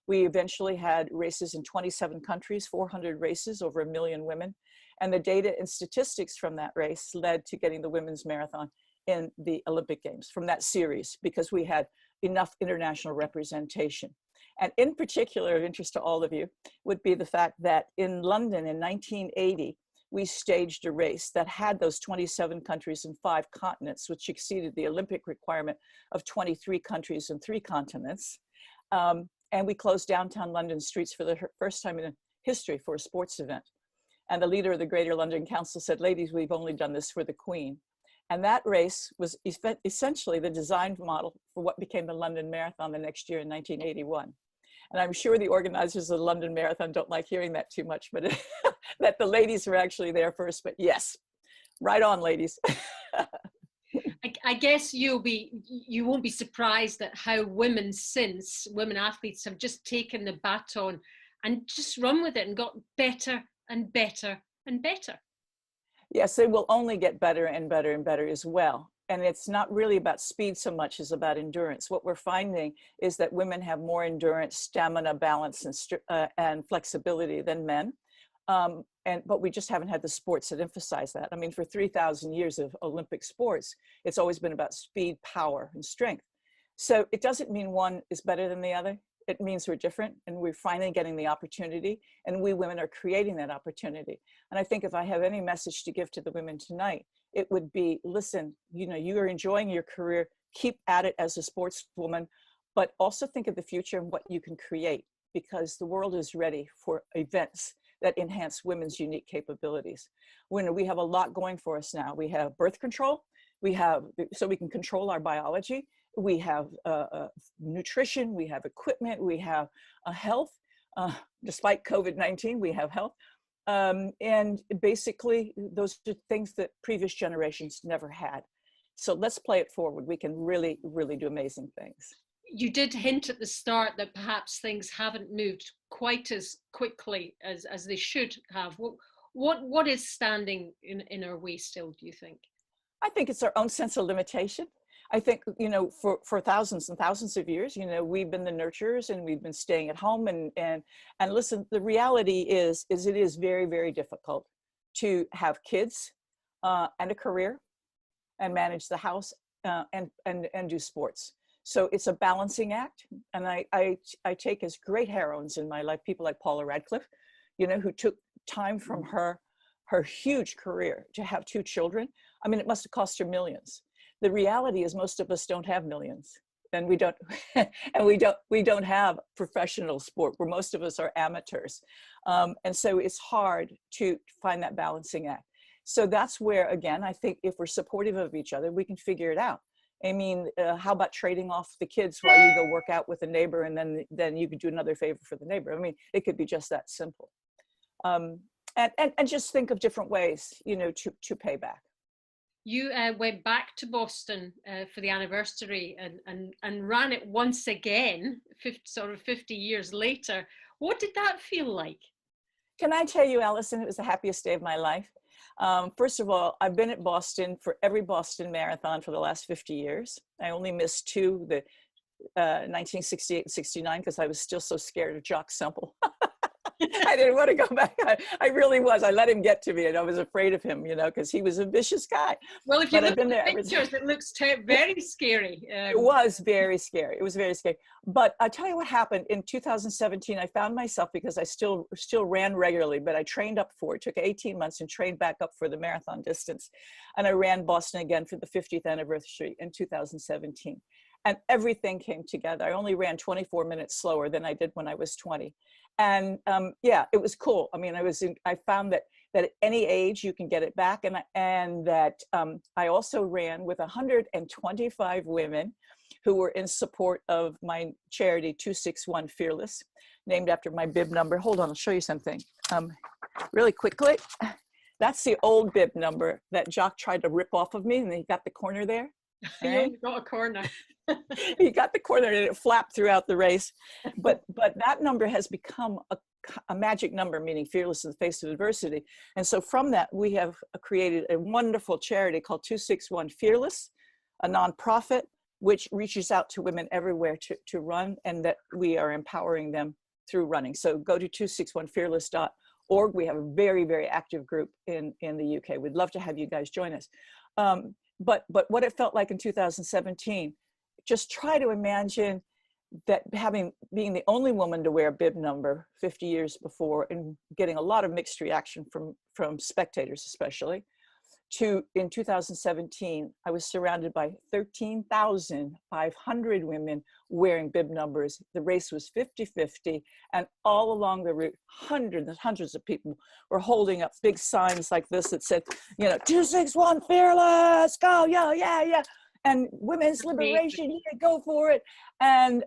We eventually had races in 27 countries, 400 races, over 1 million women. And the data and statistics from that race led to getting the women's marathon in the Olympic Games from that series, because we had enough international representation. And in particular, of interest to all of you, would be the fact that in London in 1980, we staged a race that had those 27 countries and 5 continents, which exceeded the Olympic requirement of 23 countries and 3 continents. And we closed downtown London streets for the first time in history for a sports event. And the leader of the Greater London Council said, "Ladies, we've only done this for the Queen." And that race was essentially the design model for what became the London Marathon the next year in 1981. And I'm sure the organizers of the London Marathon don't like hearing that too much, but that the ladies were actually there first. But yes, right on, ladies. I guess you won't be surprised at how women athletes have just taken the baton and just run with it and got better and better and better. Yes, it will only get better and better and better as well. And it's not really about speed so much as about endurance. What we're finding is that women have more endurance, stamina, balance, and flexibility than men. But we just haven't had the sports that emphasize that. I mean, for 3,000 years of Olympic sports, it's always been about speed, power, and strength. So it doesn't mean one is better than the other. It means we're different, and we're finally getting the opportunity, and we women are creating that opportunity. And I think if I have any message to give to the women tonight, it would be, listen, you know, you are enjoying your career, keep at it as a sportswoman, but also think of the future and what you can create, because the world is ready for events that enhance women's unique capabilities. When we have a lot going for us now, we have birth control, so we can control our biology, we have nutrition, we have equipment, we have health. Despite COVID-19, we have health. And basically, those are things that previous generations never had. So let's play it forward. We can really, really do amazing things. You did hint at the start that perhaps things haven't moved quite as quickly as they should have. What is standing in our way still, do you think? I think it's our own sense of limitation. I think, you know, for thousands and thousands of years, you know, we've been the nurturers and we've been staying at home. And listen, the reality is it is very, very difficult to have kids and a career and manage the house and do sports. So it's a balancing act. And I take as great heroines in my life, people like Paula Radcliffe, you know, who took time from her huge career to have 2 children. I mean, it must have cost her millions. The reality is most of us don't have millions, and we don't we don't have professional sport where most of us are amateurs. And so it's hard to find that balancing act. So that's where, again, I think if we're supportive of each other, we can figure it out. I mean, how about trading off the kids while you go work out with a neighbor, and then you could do another favor for the neighbor? I mean, it could be just that simple. And just think of different ways, you know, to pay back. You went back to Boston for the anniversary and ran it once again, 50 years later. What did that feel like? Can I tell you, Alison, it was the happiest day of my life. First of all, I've been at Boston for every Boston Marathon for the last 50 years. I only missed 2, the 1968 and 69, because I was still so scared of Jock Semple. I didn't want to go back. I really was. I let him get to me, and I was afraid of him, you know, because he was a vicious guy. Well, if you look at the pictures, it looks very scary. It was very scary. It was very scary. But I tell you what happened in 2017. I found myself, because I still ran regularly, but I trained up for it. Took 18 months and trained back up for the marathon distance, and I ran Boston again for the 50th anniversary in 2017. And everything came together. I only ran 24 minutes slower than I did when I was 20. And yeah, it was cool. I mean, I found that at any age you can get it back. And that I also ran with 125 women who were in support of my charity 261 Fearless, named after my bib number. Hold on, I'll show you something really quickly. That's the old bib number that Jock tried to rip off of me, and he got the corner there. You got a corner. He got the corner, and it flapped throughout the race. But that number has become a magic number, meaning fearless in the face of adversity. And so from that, we have created a wonderful charity called 261 Fearless, a nonprofit which reaches out to women everywhere to run, and that we are empowering them through running. So go to 261fearless.org. We have a very, very active group in the UK. We'd love to have you guys join us. But what it felt like in 2017, just try to imagine that being the only woman to wear a bib number 50 years before, and getting a lot of mixed reaction from spectators especially, to in 2017, I was surrounded by 13,500 women wearing bib numbers. The race was 50-50, and all along the route, hundreds and hundreds of people were holding up big signs like this that said, you know, 261 Fearless, go, yo, yeah, yeah. And women's liberation, yeah, go for it. And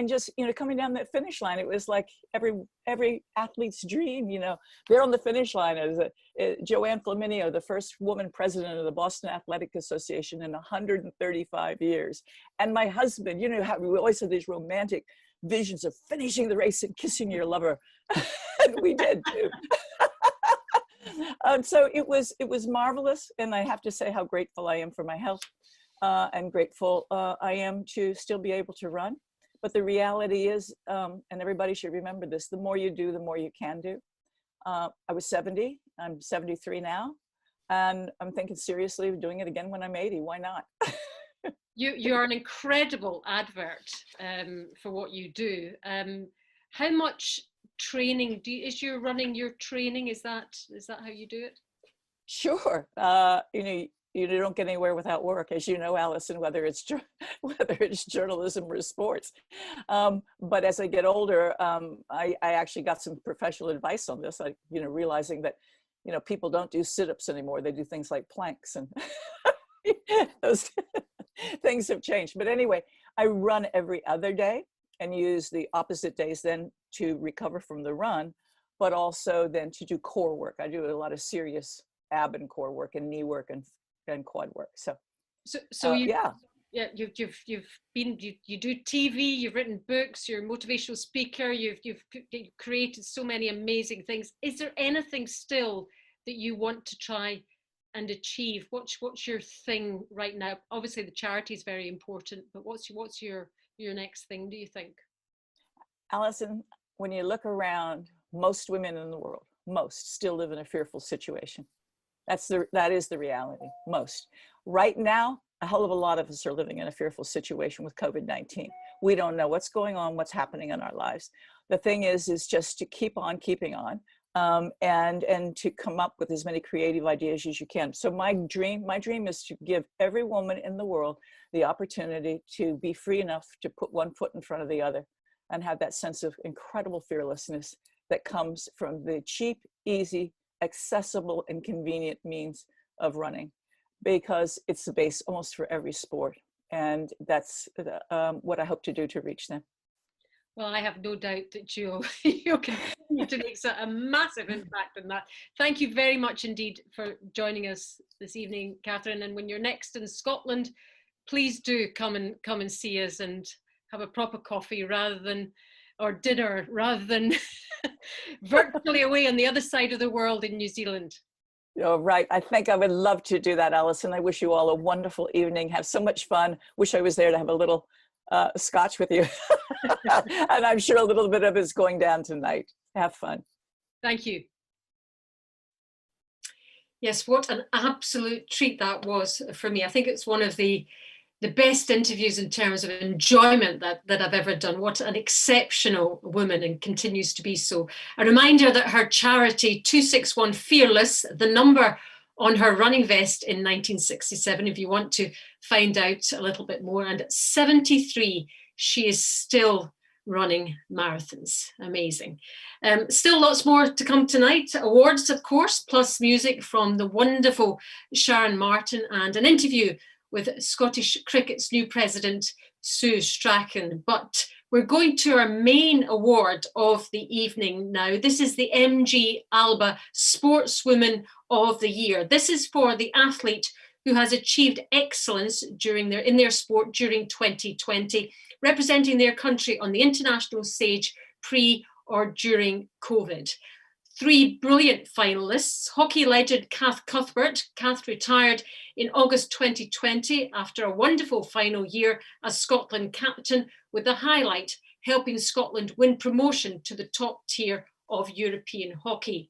just, you know, coming down that finish line, it was like every athlete's dream, you know. There on the finish line is Joanne Flaminio, the first woman president of the Boston Athletic Association in 135 years. And my husband, you know, how we always have these romantic visions of finishing the race and kissing your lover. And we did too. So it was marvelous. And I have to say how grateful I am for my health. And grateful I am to still be able to run. But the reality is, and everybody should remember this, the more you do, the more you can do. I was 70, I'm 73 now, and I'm thinking seriously of doing it again when I'm 80. Why not? You're an incredible advert for what you do. How much training is your running your training? Is that how you do it? Sure. You know, you don't get anywhere without work, as you know, Alison, whether it's journalism or sports. But as I get older, I actually got some professional advice on this. You know, realizing that, you know, people don't do sit-ups anymore. They do things like planks, and those things have changed. But anyway, I run every other day and use the opposite days then to recover from the run, but also then to do core work. I do a lot of serious ab and core work and knee work and quad work. So you do TV, you've written books, you're a motivational speaker, you've created so many amazing things. Is there anything still that you want to try and achieve? What's your thing right now? Obviously the charity is very important, but what's your next thing, do you think? Alison, when you look around, most women in the world, most still live in a fearful situation. That is the reality, most. Right now, a hell of a lot of us are living in a fearful situation with COVID-19. We don't know what's going on, what's happening in our lives. The thing is just to keep on keeping on. and to come up with as many creative ideas as you can. So my dream is to give every woman in the world the opportunity to be free enough to put one foot in front of the other and have that sense of incredible fearlessness that comes from the cheap, easy, accessible, and convenient means of running, because it's the base almost for every sport. And that's what I hope to do to reach them. Well, I have no doubt that you'll continue to make a massive impact on that. Thank you very much indeed for joining us this evening, Catherine. And when you're next in Scotland, please do come and see us and have a proper coffee or dinner rather than virtually away on the other side of the world in New Zealand. Oh, right. I think I would love to do that, Alison. I wish you all a wonderful evening. Have so much fun. Wish I was there to have a little scotch with you. And I'm sure a little bit of it's going down tonight. Have fun. Thank you. Yes, what an absolute treat that was for me. I think it's one of the best interviews in terms of enjoyment that I've ever done. What an exceptional woman, and continues to be so. A reminder that her charity 261 Fearless, the number on her running vest in 1967, if you want to find out a little bit more. And at 73, she is still running marathons. Amazing. Still lots more to come tonight. Awards, of course, plus music from the wonderful Sharon Martin, and an interview with Scottish Cricket's new president, Sue Strachan. But we're going to our main award of the evening now. This is the MG Alba Sportswoman of the Year. This is for the athlete who has achieved excellence in their sport during 2020, representing their country on the international stage pre or during COVID. 3 brilliant finalists. Hockey legend Kath Cuthbert. Kath retired in August 2020 after a wonderful final year as Scotland captain, with the highlight helping Scotland win promotion to the top tier of European hockey.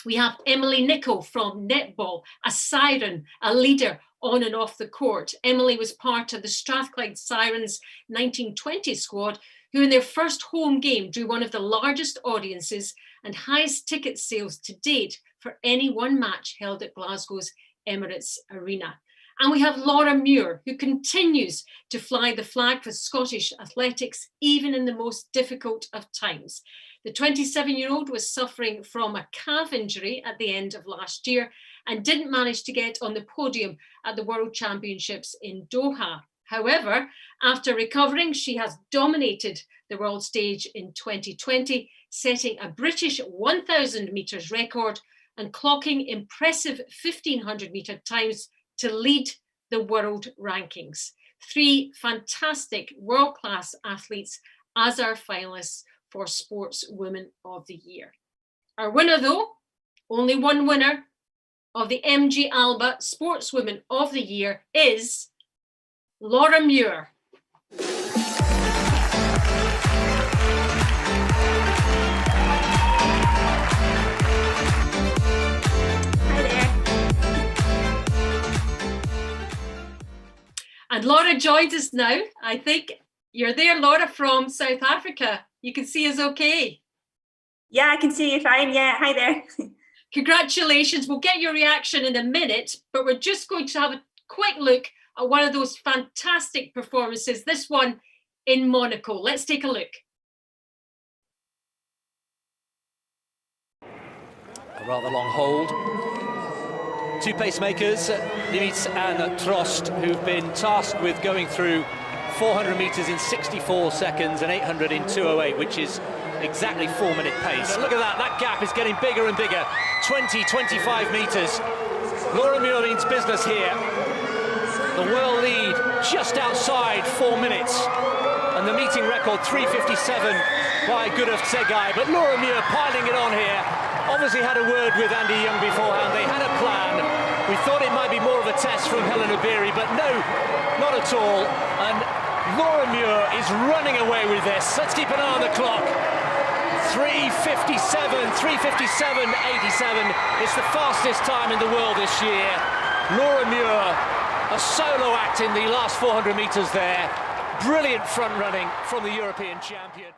We have Emily Nichol from netball, a siren, a leader on and off the court. Emily was part of the Strathclyde Sirens 1920 squad, who in their first home game drew one of the largest audiences and highest ticket sales to date for any one match held at Glasgow's Emirates Arena. And we have Laura Muir, who continues to fly the flag for Scottish athletics, even in the most difficult of times. The 27-year-old was suffering from a calf injury at the end of last year and didn't manage to get on the podium at the World Championships in Doha. However, after recovering, she has dominated the world stage in 2020, setting a British 1,000 metres record and clocking impressive 1,500 metre times to lead the world rankings. 3 fantastic world-class athletes as our finalists for Sportswoman of the Year. Our winner, though, only one winner of the MG Alba Sportswoman of the Year is Laura Muir. And Laura joins us now. I think you're there, Laura, from South Africa. You can see us okay. Yeah, I can see you fine. Yeah, hi there. Congratulations. We'll get your reaction in a minute, but we're just going to have a quick look at one of those fantastic performances, this one in Monaco. Let's take a look. A rather long hold. 2 pacemakers, Nimitz and Trost, who've been tasked with going through 400 metres in 64 seconds and 800 in 2:08, which is exactly 4-minute pace. Look at that gap is getting bigger and bigger. 20, 25 metres. Laura Muir means business here. The world lead just outside 4 minutes. And the meeting record 3:57 by Gudaf Tsegai. But Laura Muir piling it on here. Obviously had a word with Andy Young beforehand. They had a plan. We thought it might be more of a test from Helen Obiri, but no, not at all. And Laura Muir is running away with this. Let's keep an eye on the clock. 3:57, 3:57.87. It's the fastest time in the world this year. Laura Muir, a solo act in the last 400 metres there. Brilliant front running from the European champion.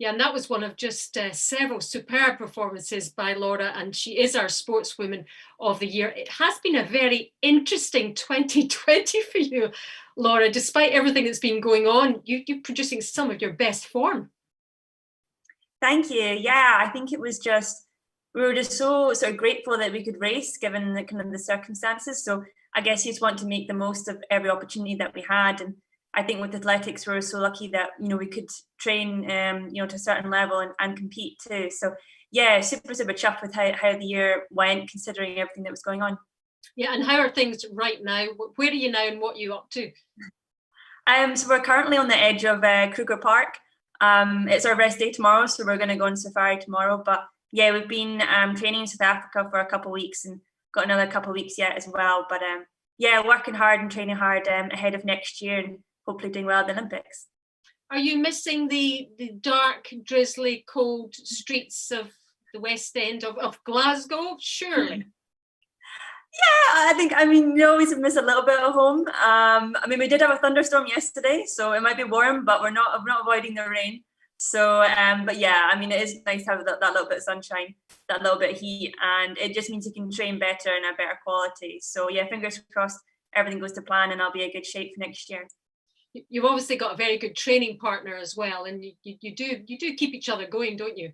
Yeah, and that was one of just several superb performances by Laura, and she is our Sportswoman of the Year. It has been a very interesting 2020 for you, Laura. Despite everything that's been going on, you're producing some of your best form. Thank you. Yeah, I think it was just, we were just so sort of grateful that we could race given the kind of the circumstances. So I guess you just want to make the most of every opportunity that we had. And I think with athletics, we were so lucky that, we could train, to a certain level and compete too. So yeah, super chuffed with how the year went, considering everything that was going on. Yeah, and how are things right now? Where are you now and what are you up to? So we're currently on the edge of Kruger Park. It's our rest day tomorrow, so we're going to go on safari tomorrow. But yeah, we've been training in South Africa for a couple of weeks and got another couple of weeks yet as well. But yeah, working hard and training hard ahead of next year and hopefully doing well at the Olympics. Are you missing the dark, drizzly, cold streets of the West End of Glasgow? Surely. Yeah, you always miss a little bit of home. We did have a thunderstorm yesterday, so it might be warm, but we're not avoiding the rain. So, but yeah, it is nice to have that little bit of sunshine, that little bit of heat, and it just means you can train better and a better quality. So yeah, fingers crossed, everything goes to plan and I'll be in good shape for next year. You've obviously got a very good training partner as well, and you do keep each other going, don't you?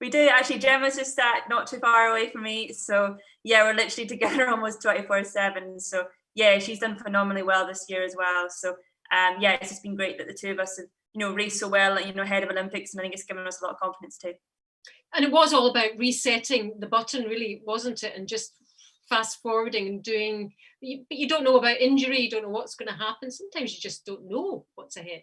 We do actually. Gemma's just sat not too far away from me, so yeah, we're literally together almost 24/7. So yeah, she's done phenomenally well this year as well. So yeah, it's just been great that the two of us have raced so well, ahead of Olympics, and I think it's given us a lot of confidence too. And it was all about resetting the button, really, wasn't it? And just fast forwarding and doing. But you don't know about injury, you don't know what's going to happen. Sometimes you just don't know what's ahead.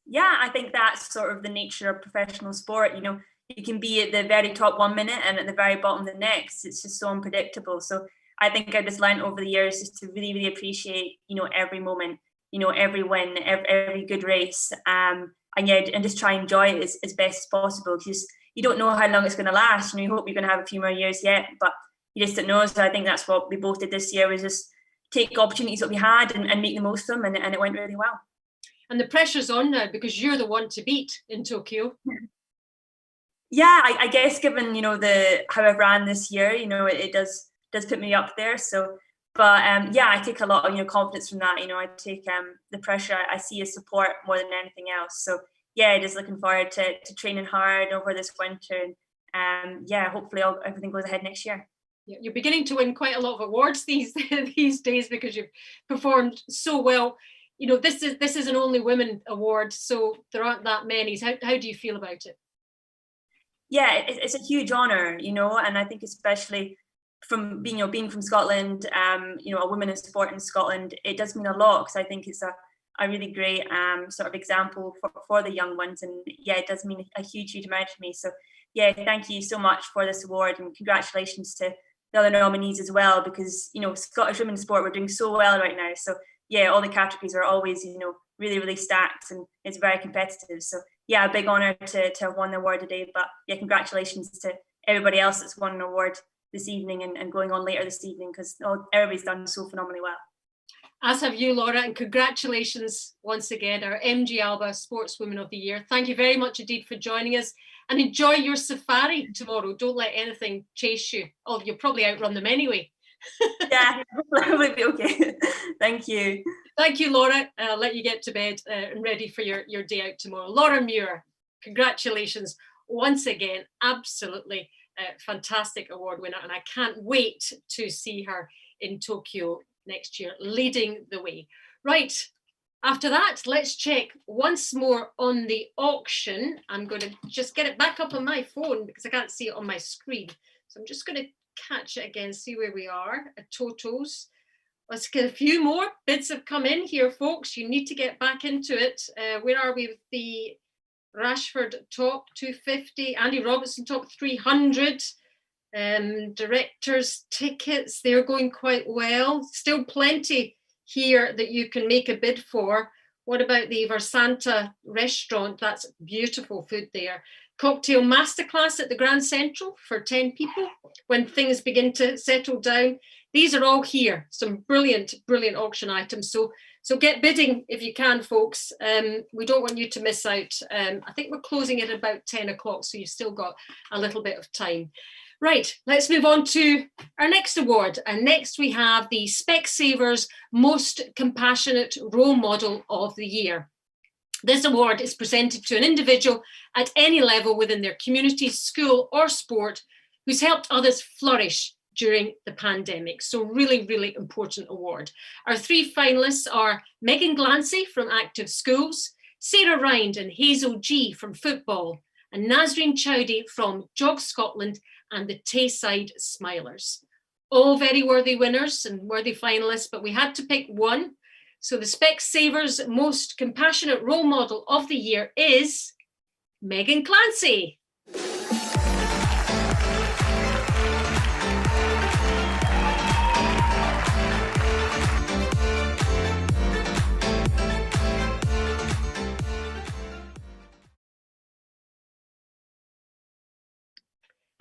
Yeah, I think that's sort of the nature of professional sport. You can be at the very top 1 minute and at the very bottom the next. It's just so unpredictable. So I think I just learned over the years just to really, really appreciate, every moment, every win, every good race. And just try and enjoy it as best as possible, because you don't know how long it's going to last. You hope you're going to have a few more years yet, but you just don't know. So I think that's what we both did this year, was just take opportunities that we had and make the most of them, and it went really well. And the pressure's on now because you're the one to beat in Tokyo. Yeah, I guess given how I've ran this year, it does put me up there. So, but yeah, I take a lot of confidence from that. I take the pressure I see as support more than anything else. So yeah, just looking forward to training hard over this winter, and yeah, hopefully everything goes ahead next year. You're beginning to win quite a lot of awards these days because you've performed so well. This is an Only Women award, so there aren't that many. How do you feel about it? Yeah, it's a huge honour, and I think especially from being from Scotland, a woman in sport in Scotland, it does mean a lot, because I think it's a really great sort of example for the young ones, and yeah, it does mean a huge amount to me. So yeah, thank you so much for this award, and congratulations to the other nominees as well, because Scottish women in sport, we're doing so well right now. So yeah, all the categories are always really, really stacked, and it's very competitive. So yeah, a big honour to have won the award today. But yeah, congratulations to everybody else that's won an award this evening and going on later this evening, because everybody's done so phenomenally well. As have you, Laura, and congratulations once again, our MG Alba Sportswoman of the Year. Thank you very much indeed for joining us, and enjoy your safari tomorrow. Don't let anything chase you. Oh, you'll probably outrun them anyway. Yeah, probably be okay. Thank you. Thank you, Laura. I'll let you get to bed and ready for your day out tomorrow. Laura Muir, congratulations once again. Absolutely fantastic award winner, and I can't wait to see her in Tokyo next year, leading the way. Right, after that, let's check once more on the auction. I'm going to just get it back up on my phone because I can't see it on my screen. So I'm just going to catch it again, see where we are at totals. Let's get a few more bids have come in here, folks. You need to get back into it. Where are we with the Rashford top 250, Andy Robertson top 300, directors tickets, they're going quite well. Still plenty here that you can make a bid for. What about the Versanta restaurant? That's beautiful food there. Cocktail masterclass at the Grand Central for 10 people when things begin to settle down. These are all here, some brilliant auction items. So So get bidding if you can, folks. We don't want you to miss out. I think we're closing at about 10 o'clock, so you've still got a little bit of time. Right, let's move on to our next award. And next we have the Specsavers Most Compassionate Role Model of the Year. This award is presented to an individual at any level within their community, school or sport who's helped others flourish during the pandemic. So really, really important award. Our three finalists are Megan Glancy from Active Schools, Sarah Rind and Hazel G from football, and Nazreen Chowdhury from Jog Scotland and the Tayside Smilers. All very worthy winners and worthy finalists, but we had to pick one. So the Specsavers Most Compassionate Role Model of the Year is Megan Glancy.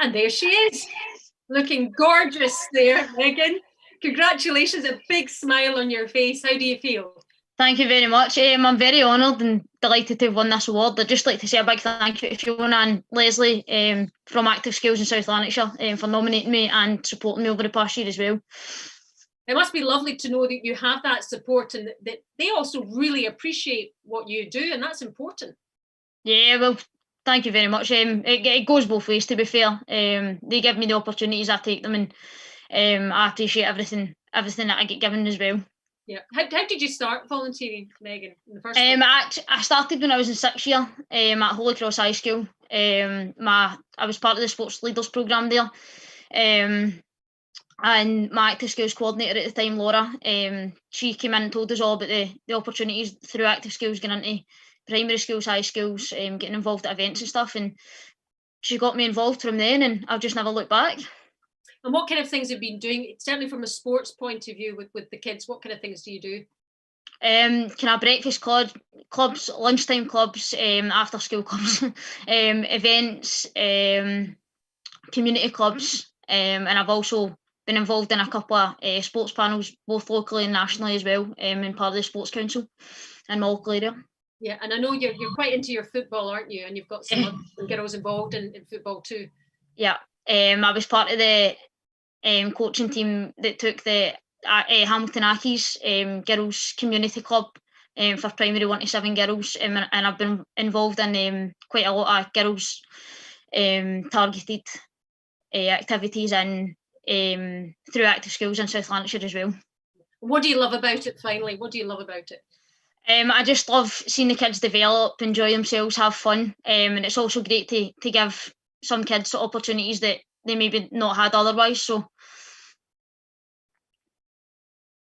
And there she is, looking gorgeous there, Megan. Congratulations, a big smile on your face. How do you feel? Thank you very much. I'm very honoured and delighted to have won this award. I'd just like to say a big thank you to Fiona and Leslie from Active Schools in South Lanarkshire for nominating me and supporting me over the past year as well. It must be lovely to know that you have that support and that they also really appreciate what you do, and that's important. Yeah, well, thank you very much. It goes both ways, to be fair. They give me the opportunities, I take them, and I appreciate everything that I get given as well. Yeah. How did you start volunteering, Megan, in the first place? I started when I was in 6th year at Holy Cross High School. I was part of the Sports Leaders programme there. And my Active Schools coordinator at the time, Laura, she came in and told us all about the opportunities through Active Schools, getting into primary schools, high schools, getting involved at events and stuff, and she got me involved from then, and I've just never looked back. And what kind of things have you been doing, certainly from a sports point of view with the kids? What kind of things do you do? Kind of breakfast clubs, lunchtime clubs, after school clubs, events, community clubs, and I've also been involved in a couple of sports panels, both locally and nationally as well, and part of the Sports Council in my local area. Yeah, and I know you're quite into your football, aren't you? And you've got some girls involved in football too. Yeah, I was part of the coaching team that took the Hamilton Accies Girls Community Club for primary 1 to 7 girls, and I've been involved in quite a lot of girls targeted activities and through Active Schools in South Lanarkshire as well. What do you love about it, finally? What do you love about it? I just love seeing the kids develop, enjoy themselves, have fun, and it's also great to give some kids opportunities that they maybe not had otherwise. So,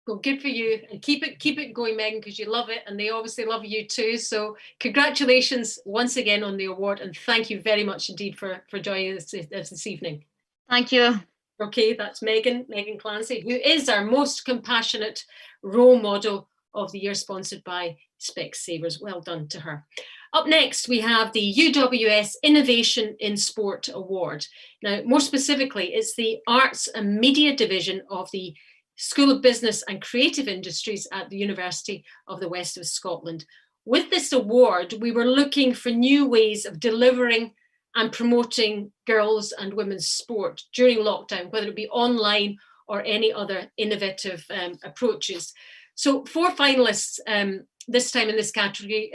well, good for you, and keep it going, Megan, because you love it, and they obviously love you too. So, congratulations once again on the award, and thank you very much indeed for joining us this evening. Thank you. Okay, that's Megan Glancy, who is our Most Compassionate Role Model of the Year, sponsored by Specsavers. Well done to her. Up next, we have the UWS Innovation in Sport Award. Now, more specifically, it's the Arts and Media Division of the School of Business and Creative Industries at the University of the West of Scotland. With this award, we were looking for new ways of delivering and promoting girls' and women's sport during lockdown, whether it be online or any other innovative approaches. So 4 finalists this time in this category,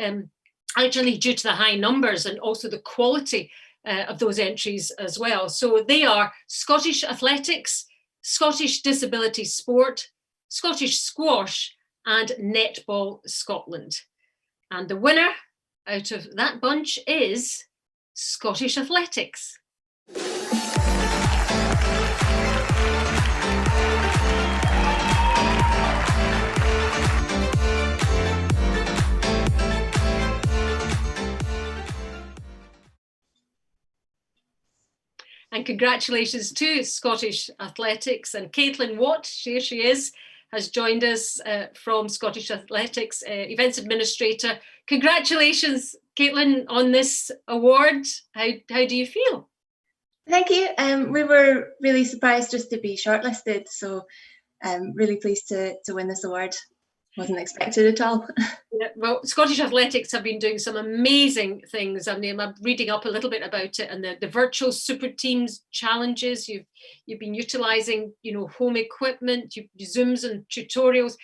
actually due to the high numbers and also the quality of those entries as well. So they are Scottish Athletics, Scottish Disability Sport, Scottish Squash and Netball Scotland. And the winner out of that bunch is Scottish Athletics. And congratulations to Scottish Athletics. And Caitlin Watt, here she is, has joined us from Scottish Athletics, Events Administrator. Congratulations, Caitlin, on this award. How do you feel? Thank you. We were really surprised just to be shortlisted, so I'm really pleased to win this award. wasn't expected at all. Yeah, well, Scottish Athletics have been doing some amazing things. I mean, I'm reading up a little bit about it, and the virtual super teams challenges. You've been utilising, home equipment, Zooms and tutorials.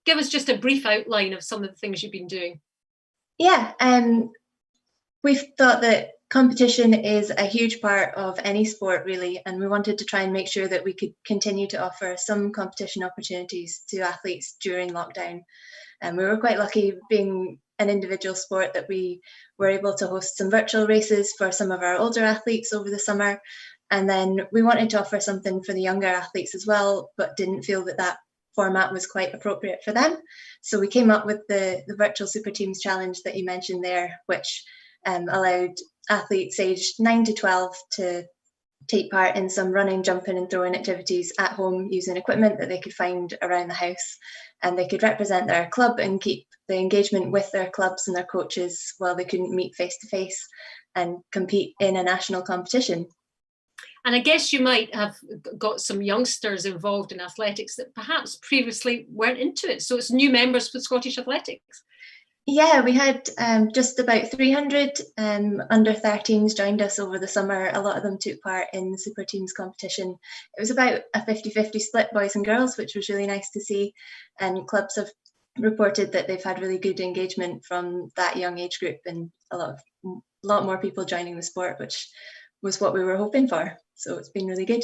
Give us just a brief outline of some of the things you've been doing. Yeah, we've thought that competition is a huge part of any sport, really, and we wanted to try and make sure that we could continue to offer some competition opportunities to athletes during lockdown. And we were quite lucky, being an individual sport, that we were able to host some virtual races for some of our older athletes over the summer. And then we wanted to offer something for the younger athletes as well, but didn't feel that format was quite appropriate for them. So we came up with the Virtual Super Teams Challenge that you mentioned there, which allowed athletes aged 9 to 12 to take part in some running, jumping and throwing activities at home using equipment that they could find around the house. And they could represent their club and keep the engagement with their clubs and their coaches while they couldn't meet face to face and compete in a national competition. And I guess you might have got some youngsters involved in athletics that perhaps previously weren't into it. So it's new members for Scottish Athletics. Yeah, we had just about 300 under 13s joined us over the summer. A lot of them took part in the Super Teams competition. It was about a 50-50 split, boys and girls, which was really nice to see. And clubs have reported that they've had really good engagement from that young age group, and a lot more people joining the sport, which was what we were hoping for. So it's been really good.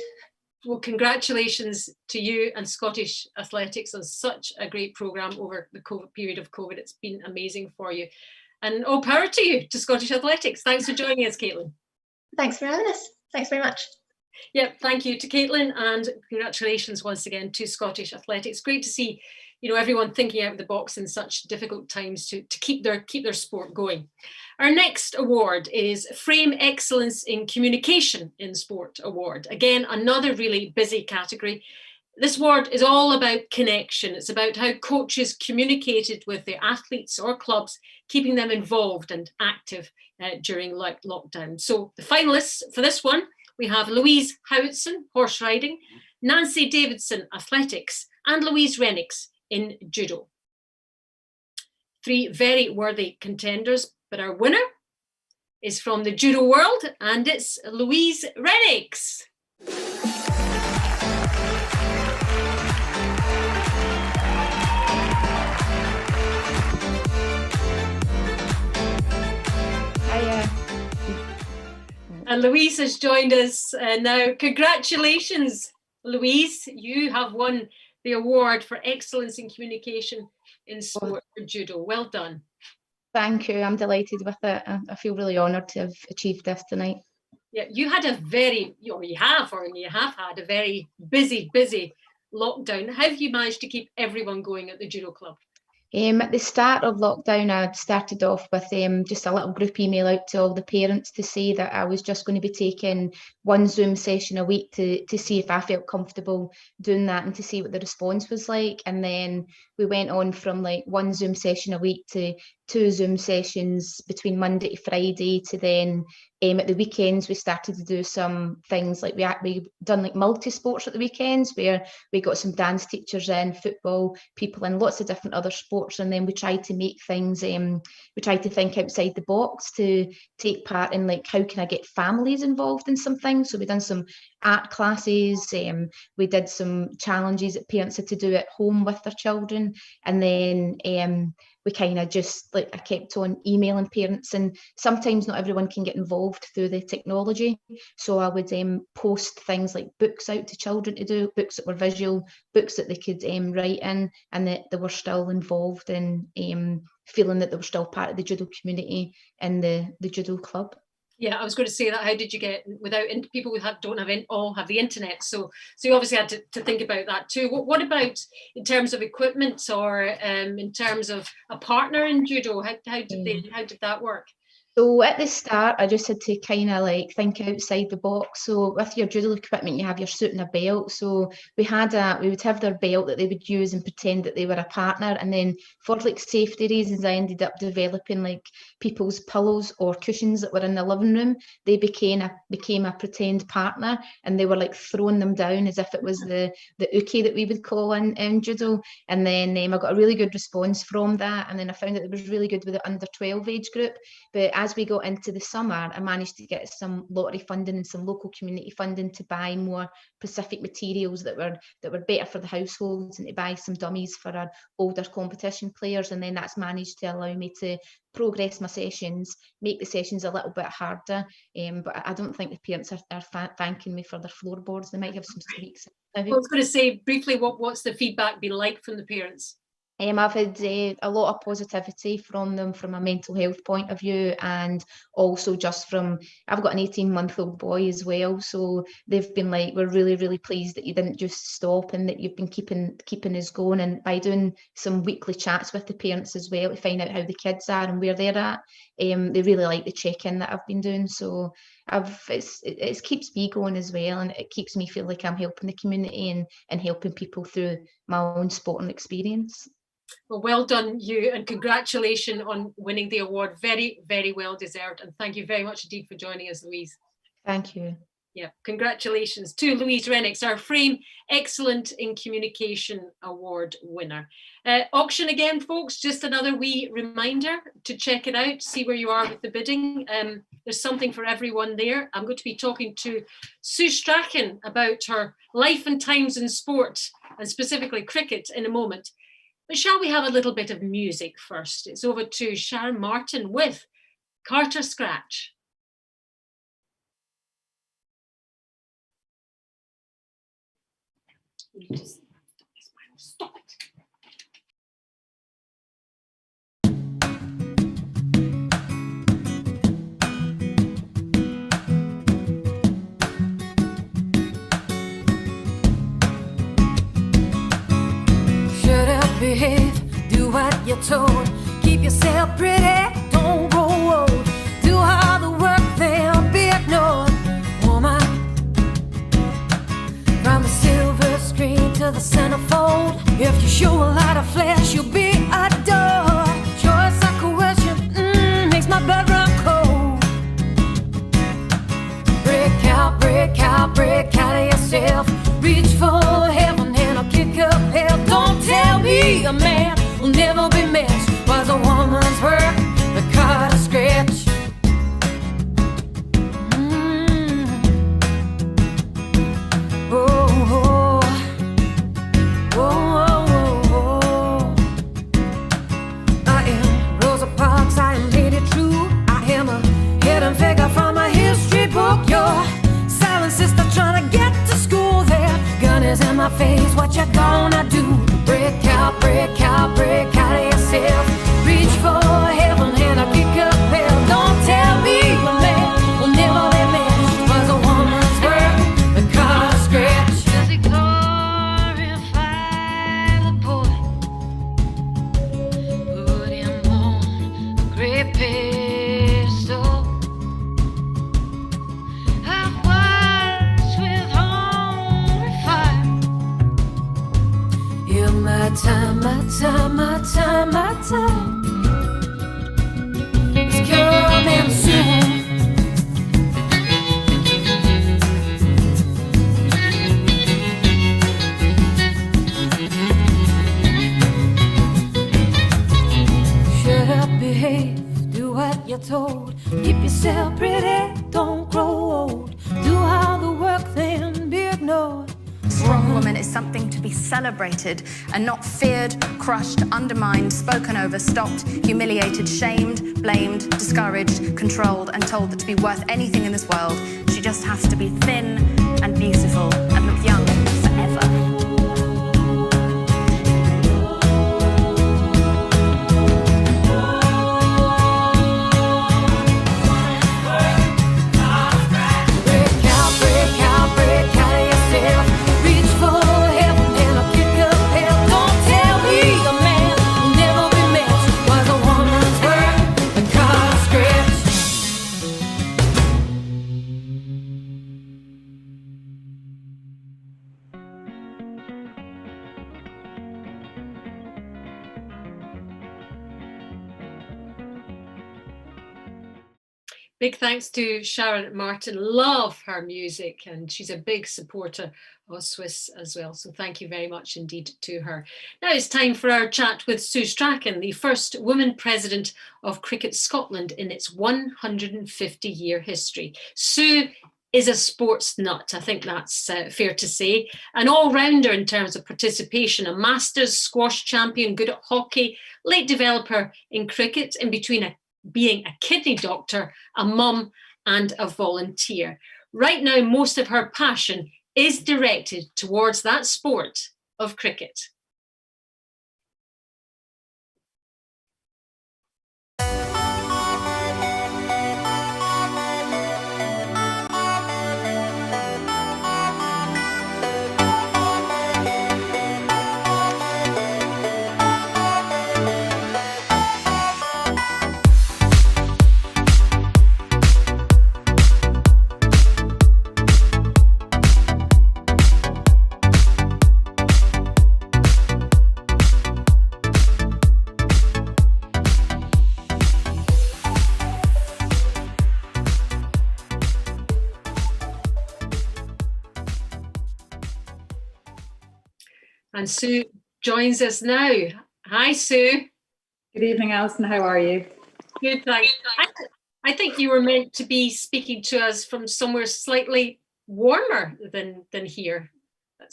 Well, congratulations to you and Scottish Athletics on such a great programme over the period of COVID. It's been amazing for you. And all power to you, to Scottish Athletics. Thanks for joining us, Caitlin. Thanks for having us. Thanks very much. Yep, thank you to Caitlin, and congratulations once again to Scottish Athletics. Great to see, everyone thinking out of the box in such difficult times to keep their sport going. Our next award is Frame Excellence in Communication in Sport Award. Again, another really busy category. This award is all about connection. It's about how coaches communicated with their athletes or clubs, keeping them involved and active during lockdown. So the finalists for this one, we have Louise Howitson, horse riding, Nancy Davidson, athletics, and Louise Rennicks in judo. 3 very worthy contenders, but our winner is from the judo world, and it's Louise Rennicks. And Louise has joined us now. Congratulations, Louise. You have won the award for excellence in communication in sport for judo. Well done. Thank you. I'm delighted with it. I feel really honoured to have achieved this tonight. Yeah, you had you have had a very busy lockdown. How have you managed to keep everyone going at the judo club? At the start of lockdown, I started off with just a little group email out to all the parents to say that I was just going to be taking one Zoom session a week to see if I felt comfortable doing that and to see what the response was like. And then we went on from like one Zoom session a week to 2 Zoom sessions between Monday to Friday, to then at the weekends we started to do some things like we done like multi-sports at the weekends, where we got some dance teachers in, football people in, lots of different other sports, and then we tried to make things we tried to think outside the box to take part in, like, how can I get families involved in some things. So we done some art classes, we did some challenges that parents had to do at home with their children, and then we kind of just, like, I kept on emailing parents, and sometimes not everyone can get involved through the technology. So I would post things like books out to children to do, books that were visual, books that they could write in, and that they were still involved in feeling that they were still part of the judo community and the judo club. Yeah, I was going to say that. How did you get, without people who all have the internet? So you obviously had to think about that too. What about in terms of equipment, or in terms of a partner in judo? How did that work? So at the start, I just had to kind of like think outside the box. So with your judo equipment, you have your suit and a belt. So we would have their belt that they would use and pretend that they were a partner. And then for like safety reasons, I ended up developing like people's pillows or cushions that were in the living room. They became a pretend partner, and they were like throwing them down as if it was the uke that we would call in judo. And then I got a really good response from that. And then I found that it was really good with the under 12 age group. But as we got into the summer, I managed to get some lottery funding and some local community funding to buy more specific materials that were better for the households, and to buy some dummies for our older competition players. And then that's managed to allow me to progress my sessions, make the sessions a little bit harder. But I don't think the parents are thanking me for their floorboards. They might have some tweaks. I was going to say briefly, what's the feedback been like from the parents? I've had a lot of positivity from them from a mental health point of view, and also just from, I've got an 18-month-old boy as well, so they've been like, we're really, really pleased that you didn't just stop and that you've been keeping us going. And by doing some weekly chats with the parents as well to find out how the kids are and where they're at, they really like the check-in that I've been doing. So it keeps me going as well, and it keeps me feel like I'm helping the community and helping people through my own sporting experience. Well, well done you, and congratulations on winning the award. Very, very well deserved. And thank you very much indeed for joining us, Louise. Thank you. Yeah, congratulations to Louise Rennicks, our Frame Excellent in Communication Award winner. Auction again, folks, just another wee reminder to check it out, see where you are with the bidding. There's something for everyone there. I'm going to be talking to Sue Strachan about her life and times in sport, and specifically cricket, in a moment. But shall we have a little bit of music first? It's over to Sharon Martin with Carter Scratch. Stop it. Behave, do what you're told. Keep yourself pretty, don't grow old. Do all the work, then be ignored. Woman, from the silver screen to the centerfold, if you show a lot of flesh, you'll be adored. Choice of coercion makes my blood run cold. Break out, break out, break out of yourself. Reach for heaven and I'll kick up hell. Don't tell me a man will never be matched. Was a woman's work, the Carter Scratch. Oh, oh, oh, oh. I am Rosa Parks, I am Lady True. I am a hidden figure from a history book. Your silent sister trying to get to school there. Gun is in my face, what you gonna do? Break out, break out, break out of yourself. Reach for heaven and I'll kick up hell. Don't tell me a man will never be matched. Was a woman's work, the Carter Scratch. Does it glorify the boy? Put him on a great pedestal. I've watched with hungry fire. Yeah, my time, my time, my time, my time is coming soon. Shut up, behave, do what you're told. Keep yourself pretty, don't grow old. Do all the work, then be ignored. Strong woman is something to be celebrated and not feared, crushed, undermined, spoken over, stopped, humiliated, shamed, blamed, discouraged, controlled, and told that to be worth anything in this world, she just has to be thin and beautiful and look young forever. Big thanks to Sharon Martin. Love her music, and she's a big supporter of Swiss as well. So thank you very much indeed to her. Now it's time for our chat with Sue Strachan, the first woman president of Cricket Scotland in its 150-year history. Sue is a sports nut, I think that's fair to say. An all-rounder in terms of participation, a masters squash champion, good at hockey, late developer in cricket, in between being a kidney doctor, a mum and a volunteer. Right now, most of her passion is directed towards that sport of cricket. And Sue joins us now. Hi, Sue. Good evening, Alison. How are you? Good, thanks. I think you were meant to be speaking to us from somewhere slightly warmer than here.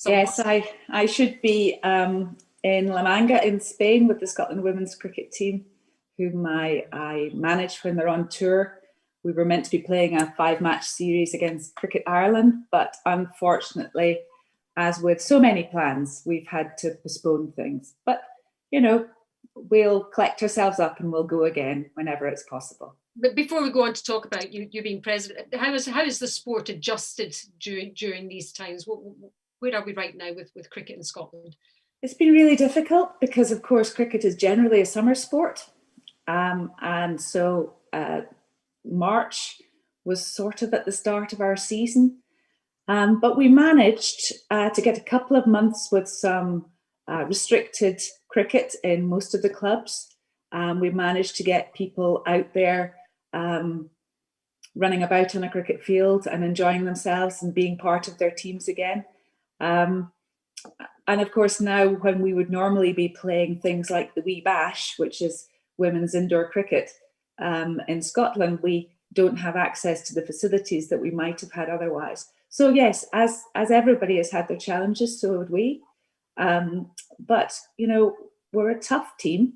Yes, I should be in La Manga in Spain with the Scotland women's cricket team, whom I manage when they're on tour. We were meant to be playing a 5-match series against Cricket Ireland, but unfortunately, as with so many plans, we've had to postpone things. But, you know, we'll collect ourselves up and we'll go again whenever it's possible. But before we go on to talk about you being president, how is the sport adjusted during these times? Where are we right now with cricket in Scotland? It's been really difficult because, of course, cricket is generally a summer sport. And so March was sort of at the start of our season. But we managed to get a couple of months with some restricted cricket in most of the clubs. We managed to get people out there running about on a cricket field and enjoying themselves and being part of their teams again. And of course, now when we would normally be playing things like the Wee Bash, which is women's indoor cricket in Scotland, we don't have access to the facilities that we might have had otherwise. So yes, as everybody has had their challenges, so would we. But, you know, we're a tough team.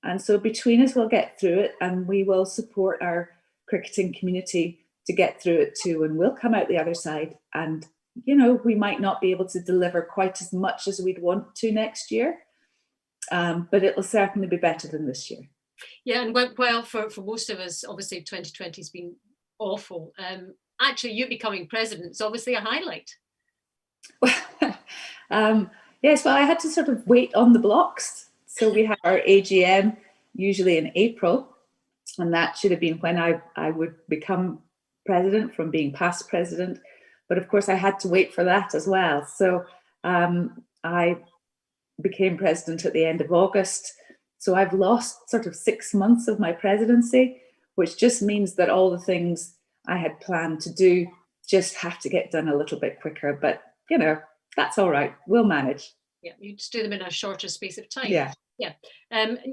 And so between us, we'll get through it and we will support our cricketing community to get through it too. And we'll come out the other side. And, you know, we might not be able to deliver quite as much as we'd want to next year, but it will certainly be better than this year. Yeah, and went well for most of us. Obviously, 2020 has been awful. Actually, you becoming president is obviously a highlight. Yes, well, I had to sort of wait on the blocks. So we have our AGM usually in April, and that should have been when I would become president from being past president. But of course, I had to wait for that as well. So I became president at the end of August. So I've lost sort of 6 months of my presidency, which just means that all the things I had planned to do just have to get done a little bit quicker. But, you know, that's all right. We'll manage. Yeah, you just do them in a shorter space of time. Yeah. Yeah.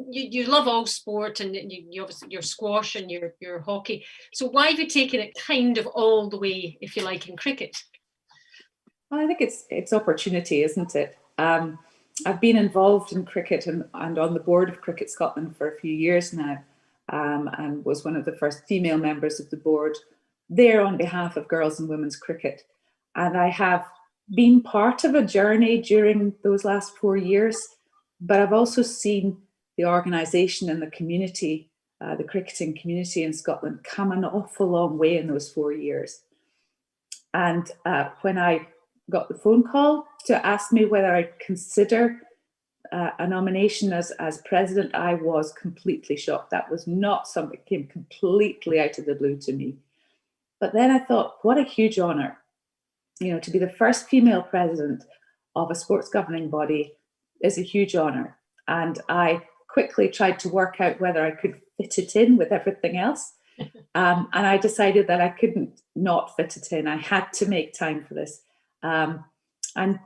You love all sport, and you obviously your squash and your hockey. So why have you taken it kind of all the way, if you like, in cricket? Well, I think it's opportunity, isn't it? I've been involved in cricket and on the board of Cricket Scotland for a few years now, and was one of the first female members of the board there on behalf of girls and women's cricket. And I have been part of a journey during those last 4 years, but I've also seen the organisation and the community, the cricketing community in Scotland, come an awful long way in those 4 years. And when I got the phone call to ask me whether I'd consider a nomination as president, I was completely shocked. That was not something that came completely out of the blue to me. But then I thought, what a huge honour, you know, to be the first female president of a sports governing body is a huge honour. And I quickly tried to work out whether I could fit it in with everything else. And I decided that I couldn't not fit it in. I had to make time for this. And,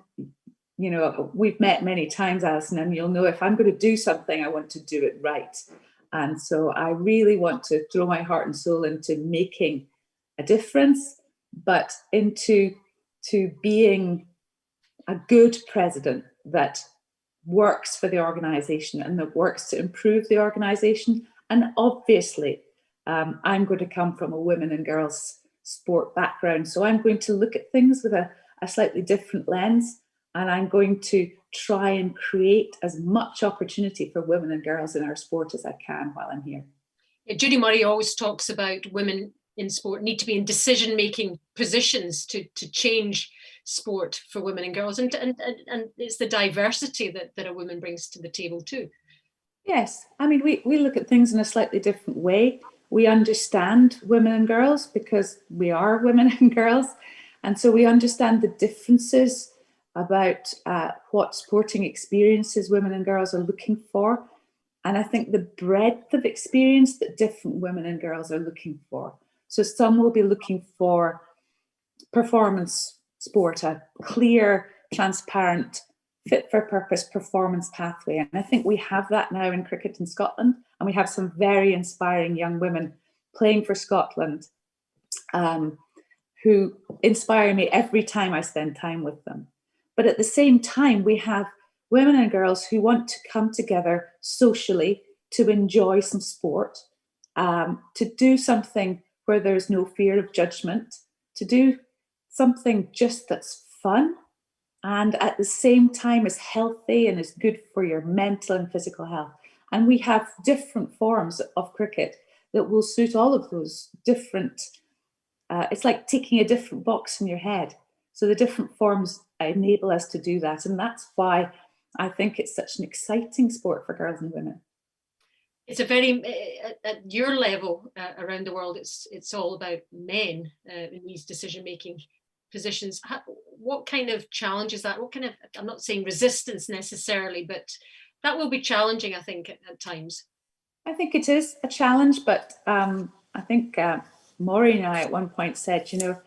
you know, we've met many times, Alison, and you'll know if I'm going to do something, I want to do it right. And so I really want to throw my heart and soul into making a difference, but into being a good president that works for the organisation and that works to improve the organisation. And obviously, I'm going to come from a women and girls sport background, so I'm going to look at things with a slightly different lens, and I'm going to try and create as much opportunity for women and girls in our sport as I can while I'm here. Judy Murray always talks about women in sport need to be in decision-making positions to change sport for women and girls, and it's the diversity that a woman brings to the table too. Yes, I mean, we look at things in a slightly different way. We understand women and girls because we are women and girls, and so we understand the differences about what sporting experiences women and girls are looking for. And I think the breadth of experience that different women and girls are looking for. So some will be looking for performance sport, a clear, transparent, fit for purpose performance pathway. And I think we have that now in cricket in Scotland. And we have some very inspiring young women playing for Scotland who inspire me every time I spend time with them. But at the same time, we have women and girls who want to come together socially to enjoy some sport, to do something where there's no fear of judgment, to do something just that's fun and at the same time is healthy and is good for your mental and physical health. And we have different forms of cricket that will suit all of those different, it's like ticking a different box in your head. So the different forms enable us to do that. And that's why I think it's such an exciting sport for girls and women. It's a very, at your level around the world, it's all about men in these decision-making positions. What kind of challenge is that? What kind of, I'm not saying resistance necessarily, but that will be challenging, I think, at times. I think it is a challenge, but I think Maureen and I at one point said, you know,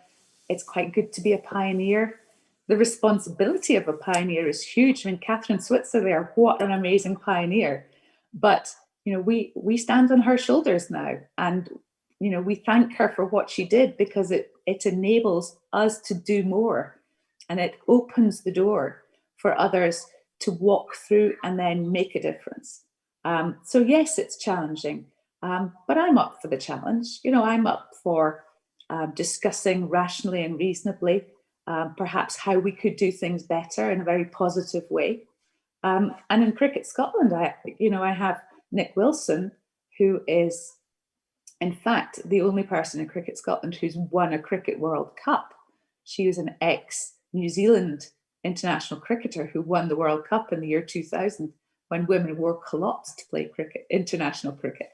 it's quite good to be a pioneer. The responsibility of a pioneer is huge. I mean, Kathrine Switzer there, what an amazing pioneer. But, you know, we stand on her shoulders now, and, you know, we thank her for what she did because it enables us to do more, and it opens the door for others to walk through and then make a difference. So yes, it's challenging, but I'm up for the challenge. You know, I'm up for discussing rationally and reasonably, perhaps how we could do things better in a very positive way. And in Cricket Scotland, I have Nick Wilson, who is, in fact, the only person in Cricket Scotland who's won a Cricket World Cup. She is an ex-New Zealand international cricketer who won the World Cup in the year 2000 when women wore culottes to play cricket, international cricket.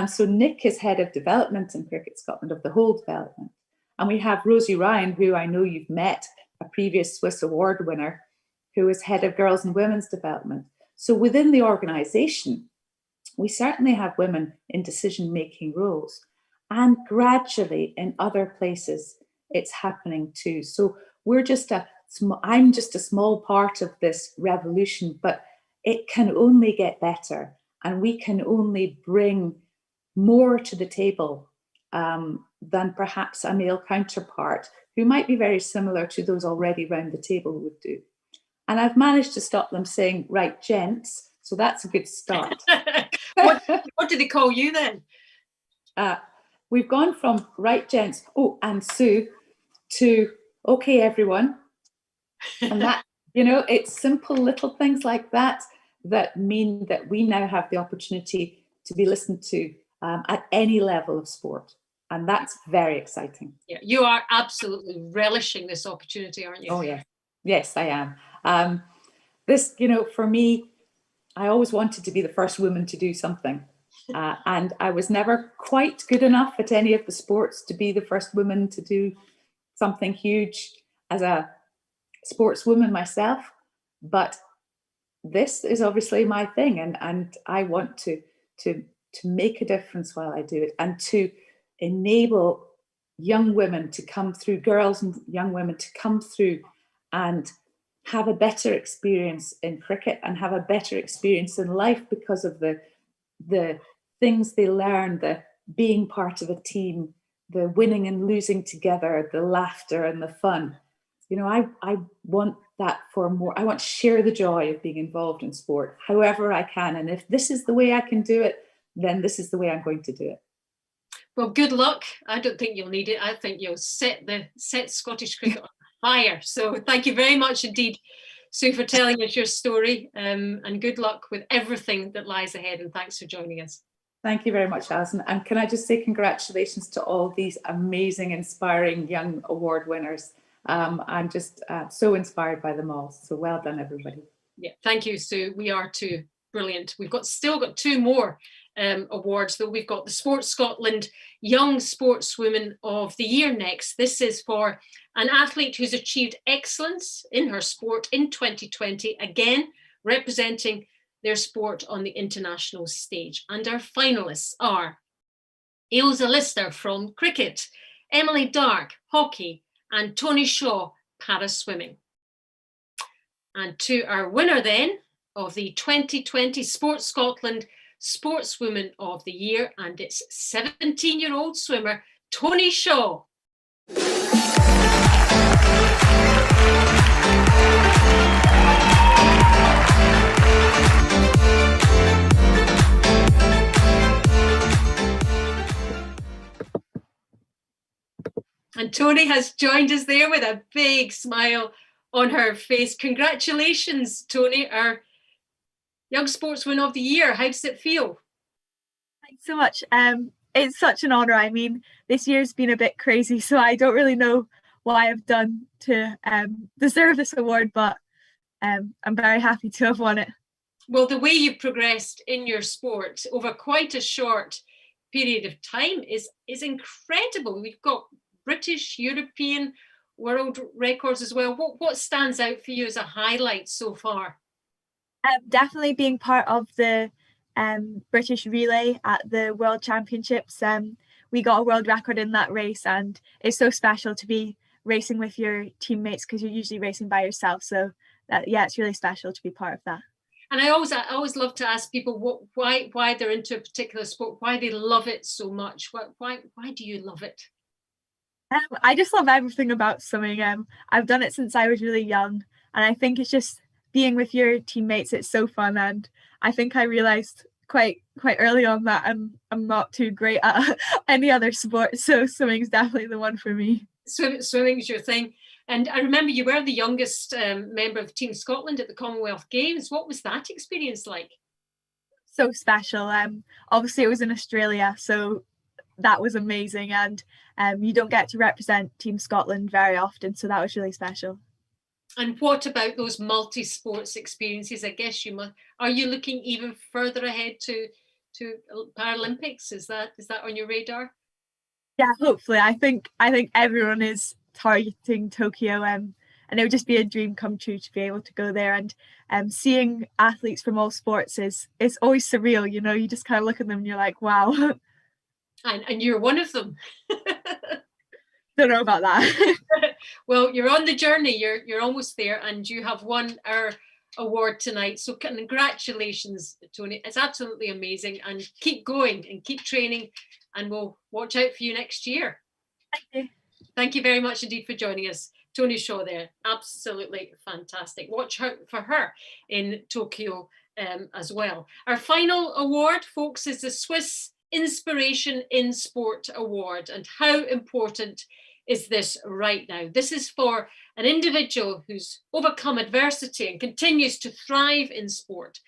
So Nick is head of development in Cricket Scotland, of the whole development. And we have Rosie Ryan, who I know you've met, a previous Swiss Award winner, who is head of girls and women's development. So within the organisation, we certainly have women in decision-making roles. And gradually in other places, it's happening too. So I'm just a small part of this revolution, but it can only get better. And we can only bring more to the table than perhaps a male counterpart who might be very similar to those already round the table would do. And I've managed to stop them saying, right, gents, so that's a good start. What do they call you then? We've gone from right, gents, oh, and Sue, to okay, everyone. And that, you know, it's simple little things like that that mean that we now have the opportunity to be listened to at any level of sport. And that's very exciting. Yeah, you are absolutely relishing this opportunity, aren't you? Oh, yeah. Yes, I am. This, you know, for me, I always wanted to be the first woman to do something. And I was never quite good enough at any of the sports to be the first woman to do something huge as a sportswoman myself. But this is obviously my thing. And I want to make a difference while I do it, and to enable young women to come through, girls and young women to come through and have a better experience in cricket and have a better experience in life because of the things they learn, the being part of a team, the winning and losing together, the laughter and the fun. You know, I want that for more. I want to share the joy of being involved in sport however I can. And if this is the way I can do it, then this is the way I'm going to do it. Well, good luck. I don't think you'll need it. I think you'll set Scottish cricket on fire. So thank you very much indeed, Sue, for telling us your story, and good luck with everything that lies ahead. And thanks for joining us. Thank you very much, Alison. And can I just say congratulations to all these amazing, inspiring young award winners. I'm just so inspired by them all. So well done, everybody. Yeah, thank you, Sue. We are too. Brilliant. We've still got 2 more awards, though. We've got the Sports Scotland Young Sportswoman of the Year next. This is for an athlete who's achieved excellence in her sport in 2020, again representing their sport on the international stage. And our finalists are Ailsa Lister from cricket, Emily Dark, hockey, and Tony Shaw, para-swimming. And to our winner then of the 2020 Sports Scotland Sportswoman of the Year, and it's 17-year-old swimmer Tony Shaw. And Tony has joined us there with a big smile on her face. Congratulations, Tony, our Young Sportswoman of the Year. How does it feel? Thanks so much. It's such an honour. I mean, this year's been a bit crazy, so I don't really know what I've done to deserve this award, but I'm very happy to have won it. Well, the way you've progressed in your sport over quite a short period of time is incredible. We've got British, European, world records as well. What stands out for you as a highlight so far? Definitely being part of the British relay at the World Championships. We got a world record in that race, and it's so special to be racing with your teammates because you're usually racing by yourself. So it's really special to be part of that. And I always love to ask people why they're into a particular sport, why they love it so much. Why do you love it? I just love everything about swimming. I've done it since I was really young, and I think it's just being with your teammates. It's so fun, and I think I realised quite early on that I'm not too great at any other sport, so swimming's definitely the one for me. Swimming's your thing. And I remember you were the youngest member of Team Scotland at the Commonwealth Games. What was that experience like? So special. Obviously it was in Australia, so that was amazing, and you don't get to represent Team Scotland very often, so that was really special. And what about those multi-sports experiences? I guess are you looking even further ahead to Paralympics? Is that on your radar? Yeah, hopefully. I think everyone is targeting Tokyo, and it would just be a dream come true to be able to go there. And seeing athletes from all sports is always surreal. You know, you just kind of look at them and you're like, wow. And you're one of them. Don't know about that. Well, you're on the journey. You're almost there, and you have won our award tonight. So congratulations, Tony. It's absolutely amazing, and keep going and keep training, and we'll watch out for you next year. Thank you. Thank you very much indeed for joining us. Tony Shaw there, absolutely fantastic. Watch out for her in Tokyo as well. Our final award, folks, is the Swiss Inspiration in Sport Award. And how important is this right now? This is for an individual who's overcome adversity and continues to thrive in sport,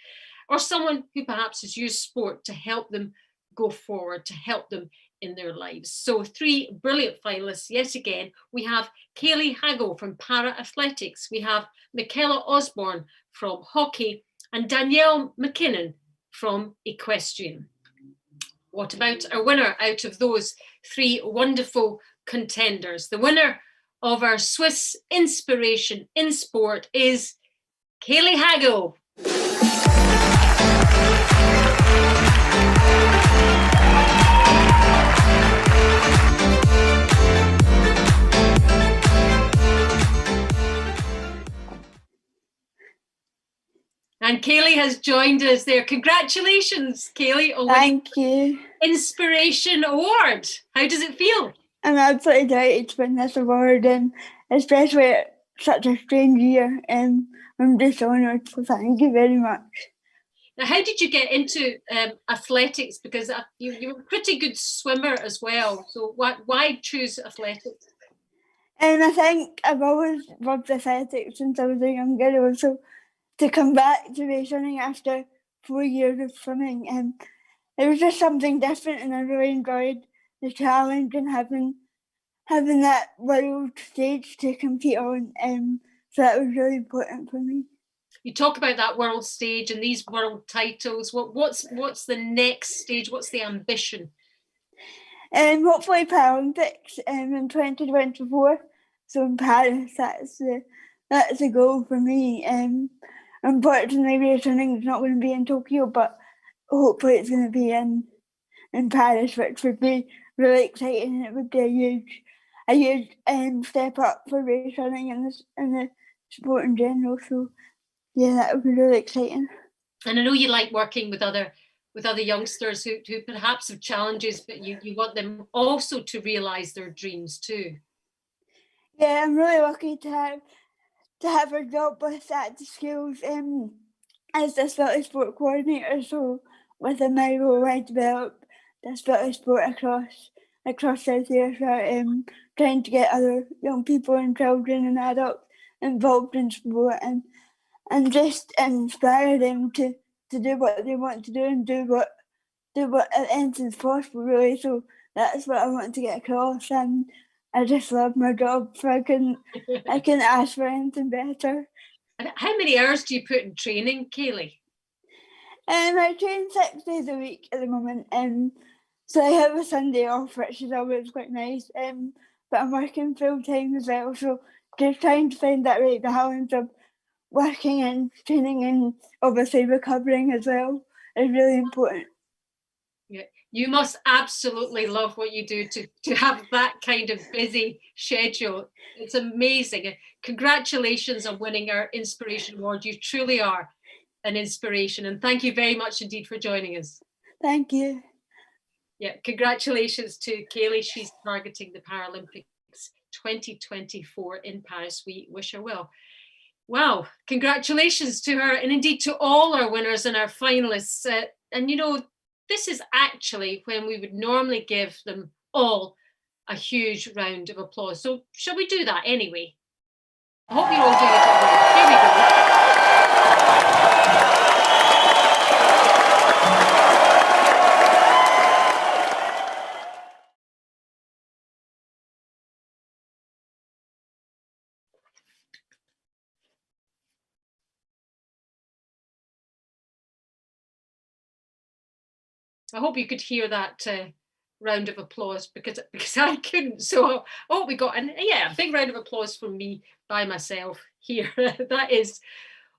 or someone who perhaps has used sport to help them go forward, to help them in their lives. So 3 brilliant finalists yet again. We have Kaylee Haggo from Para Athletics, we have Michaela Osborne from hockey, and Danielle McKinnon from equestrian. What about our winner out of those 3 wonderful contenders? The winner of our Swiss Inspiration in Sport is Kaylee Haggo. And Kaylee has joined us there. Congratulations, Kaylee, on winning you. Inspiration Award. How does it feel? I'm absolutely delighted to win this award, and especially at such a strange year. I'm just honoured, so thank you very much. Now, how did you get into athletics? Because you were a pretty good swimmer as well. So why choose athletics? I think I've always loved athletics since I was a young girl. So to come back to race running after 4 years of swimming, it was just something different, and I really enjoyed the challenge and having that world stage to compete on. So that was really important for me. You talk about that world stage and these world titles. What's the next stage? What's the ambition? Hopefully Paralympics in 2024. So in Paris, that's the goal for me. Unfortunately, race running is not going to be in Tokyo, but hopefully it's going to be in Paris, which would be really exciting, and it would be a huge step up for race running and the sport in general. So yeah, that would be really exciting. And I know you like working with other youngsters who perhaps have challenges, but you want them also to realise their dreams too. Yeah, I'm really lucky to have a job with Active Skills as disability sport coordinator. So within my role, I develop disability sport across South Ayrshire, trying to get other young people and children and adults involved in sport and just inspire them to do what they want to do and do what at anything is possible, really. So that's what I want to get across, and I just love my job, so I couldn't ask for anything better. And how many hours do you put in training, Kaylee? I train 6 days a week at the moment, so I have a Sunday off, which is always quite nice. But I'm working full time as well, so just trying to find that right balance of working and training and obviously recovering as well is really important. Yeah, you must absolutely love what you do to have that kind of busy schedule. It's amazing. Congratulations on winning our Inspiration Award. You truly are an inspiration, and thank you very much indeed for joining us. Thank you. Yeah, congratulations to Kaylee. She's targeting the Paralympics 2024 in Paris. We wish her well. Wow, congratulations to her, and indeed to all our winners and our finalists. And you know, this is actually when we would normally give them all a huge round of applause. So shall we do that anyway? I hope you're all doing it at home. Here we go. I hope you could hear that round of applause because I couldn't. So I hope we got a big round of applause from me by myself here. That is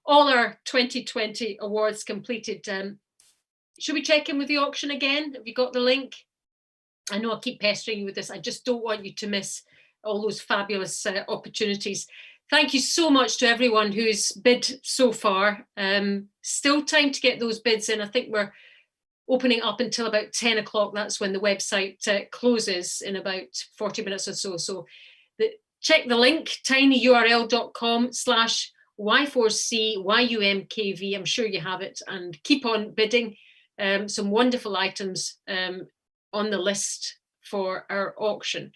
all our 2020 awards completed. Should we check in with the auction again? Have you got the link? I know I keep pestering you with this. I just don't want you to miss all those fabulous opportunities. Thank you so much to everyone who's bid so far. Still time to get those bids in. I think we're opening up until about 10 o'clock. That's when the website closes in about 40 minutes or so. So check the link, tinyurl.com/Y4CYUMKV. I'm sure you have it, and keep on bidding. Some wonderful items on the list for our auction.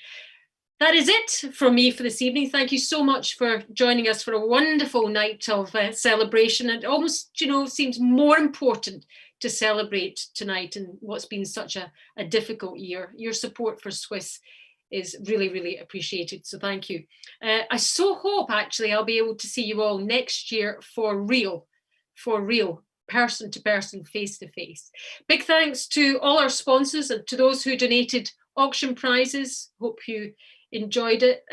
That is it from me for this evening. Thank you so much for joining us for a wonderful night of celebration. It almost, seems more important to celebrate tonight in what's been such a difficult year. Your support for Swiss is really, really appreciated. So thank you. I so hope actually I'll be able to see you all next year for real, person to person, face to face. Big thanks to all our sponsors and to those who donated auction prizes. Hope you enjoyed it.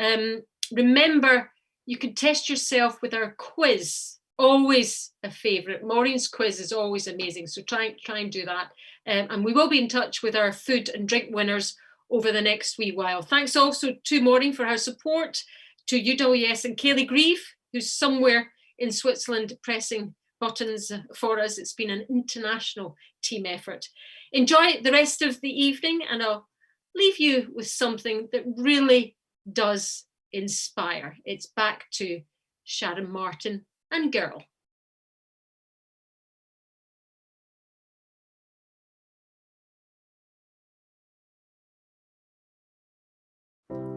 Remember, you can test yourself with our quiz. Always a favourite. Maureen's quiz is always amazing, so try and do that. And we will be in touch with our food and drink winners over the next wee while. Thanks also to Maureen for her support, to UWS and Kaylee Grieve, who's somewhere in Switzerland pressing buttons for us. It's been an international team effort. Enjoy the rest of the evening, and I'll leave you with something that really does inspire. It's back to Sharon Martin and Girl.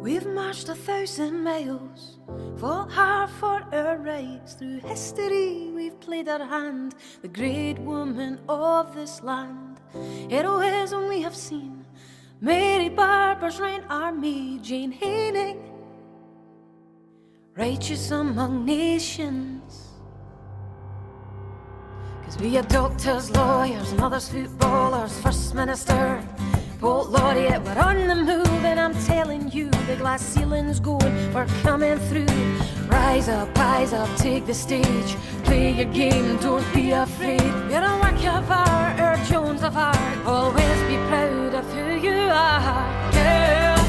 We've marched 1,000 miles, fought hard for our rights. Through history we've played our hand, the great woman of this land. Heroism we have seen, Mary Barber's Reign Army, Jane Haining, righteous among nations. 'Cause we are doctors, lawyers, mothers, footballers, first minister, poet laureate, we're on the move, and I'm telling you, the glass ceiling's going, we're coming through. Rise up, take the stage, play your game, don't be afraid. You're a work of art, or Jones of Arc, always be proud of who you are. Girl,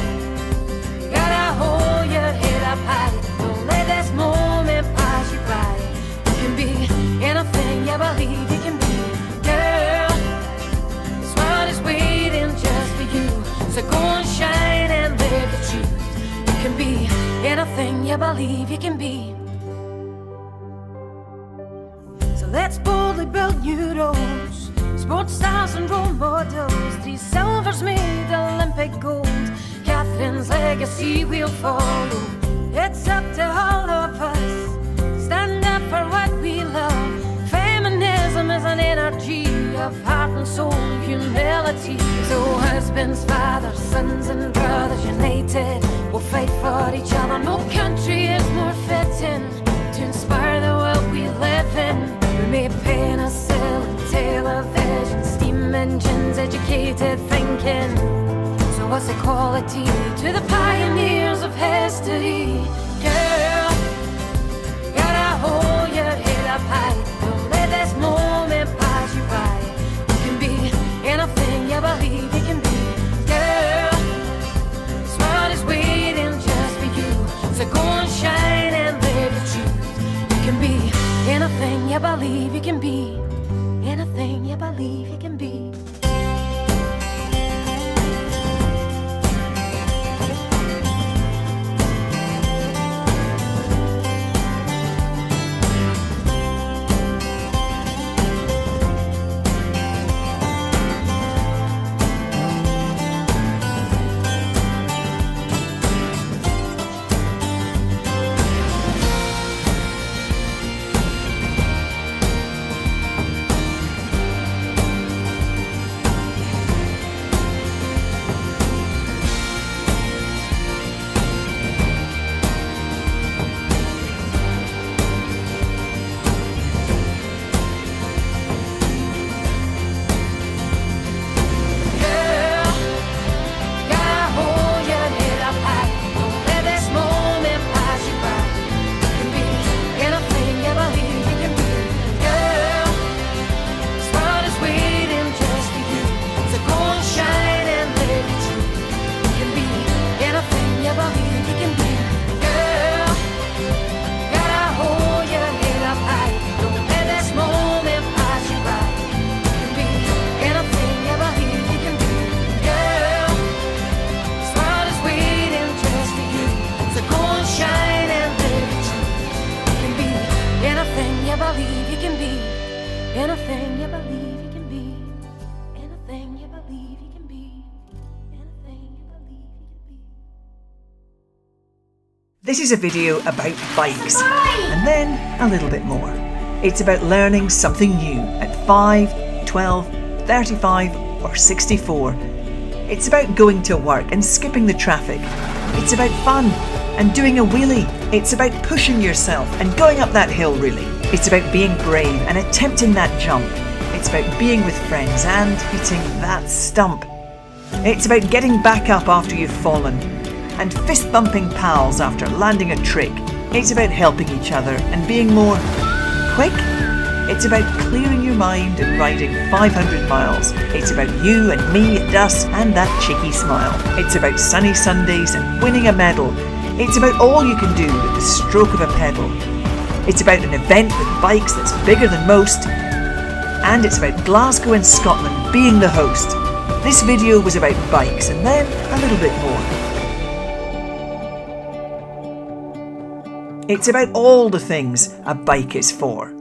you gotta hold your head up high, don't let this moment pass you by. You can be anything you believe you can be. Girl, this world is waiting just for you, so go and shine and live the truth. You can be anything you believe you can be. So let's boldly build new roads, sports stars and role models. 3 silvers made Olympic gold, Catherine's legacy we'll follow. It's up to all of us, stand up for what we love. Feminism is an energy of heart and soul, humility. So husbands, fathers, sons and brothers united, we'll fight for each other. No country is more fitting to inspire the world we live in. We made penicillin, television, steam engines, educated thinking. So what's equality to the pioneers of history? Girl, you gotta hold your head up high, don't let this moment pass you by. You can be anything you believe you can be. Girl, this world is waiting just for you, so go and shine and live the truth. You can be anything you believe you can be. Anything you believe you can be. Anything you believe you can be. Anything you believe you can be. Anything you believe you can be. This is a video about bikes, and then a little bit more. It's about learning something new at 5, 12, 35 or 64. It's about going to work and skipping the traffic. It's about fun and doing a wheelie. It's about pushing yourself and going up that hill really. It's about being brave and attempting that jump. It's about being with friends and hitting that stump. It's about getting back up after you've fallen and fist-bumping pals after landing a trick. It's about helping each other and being more quick. It's about clearing your mind and riding 500 miles. It's about you and me and us and that cheeky smile. It's about sunny Sundays and winning a medal. It's about all you can do with the stroke of a pedal. It's about an event with bikes that's bigger than most, and it's about Glasgow and Scotland being the host. This video was about bikes and then a little bit more. It's about all the things a bike is for.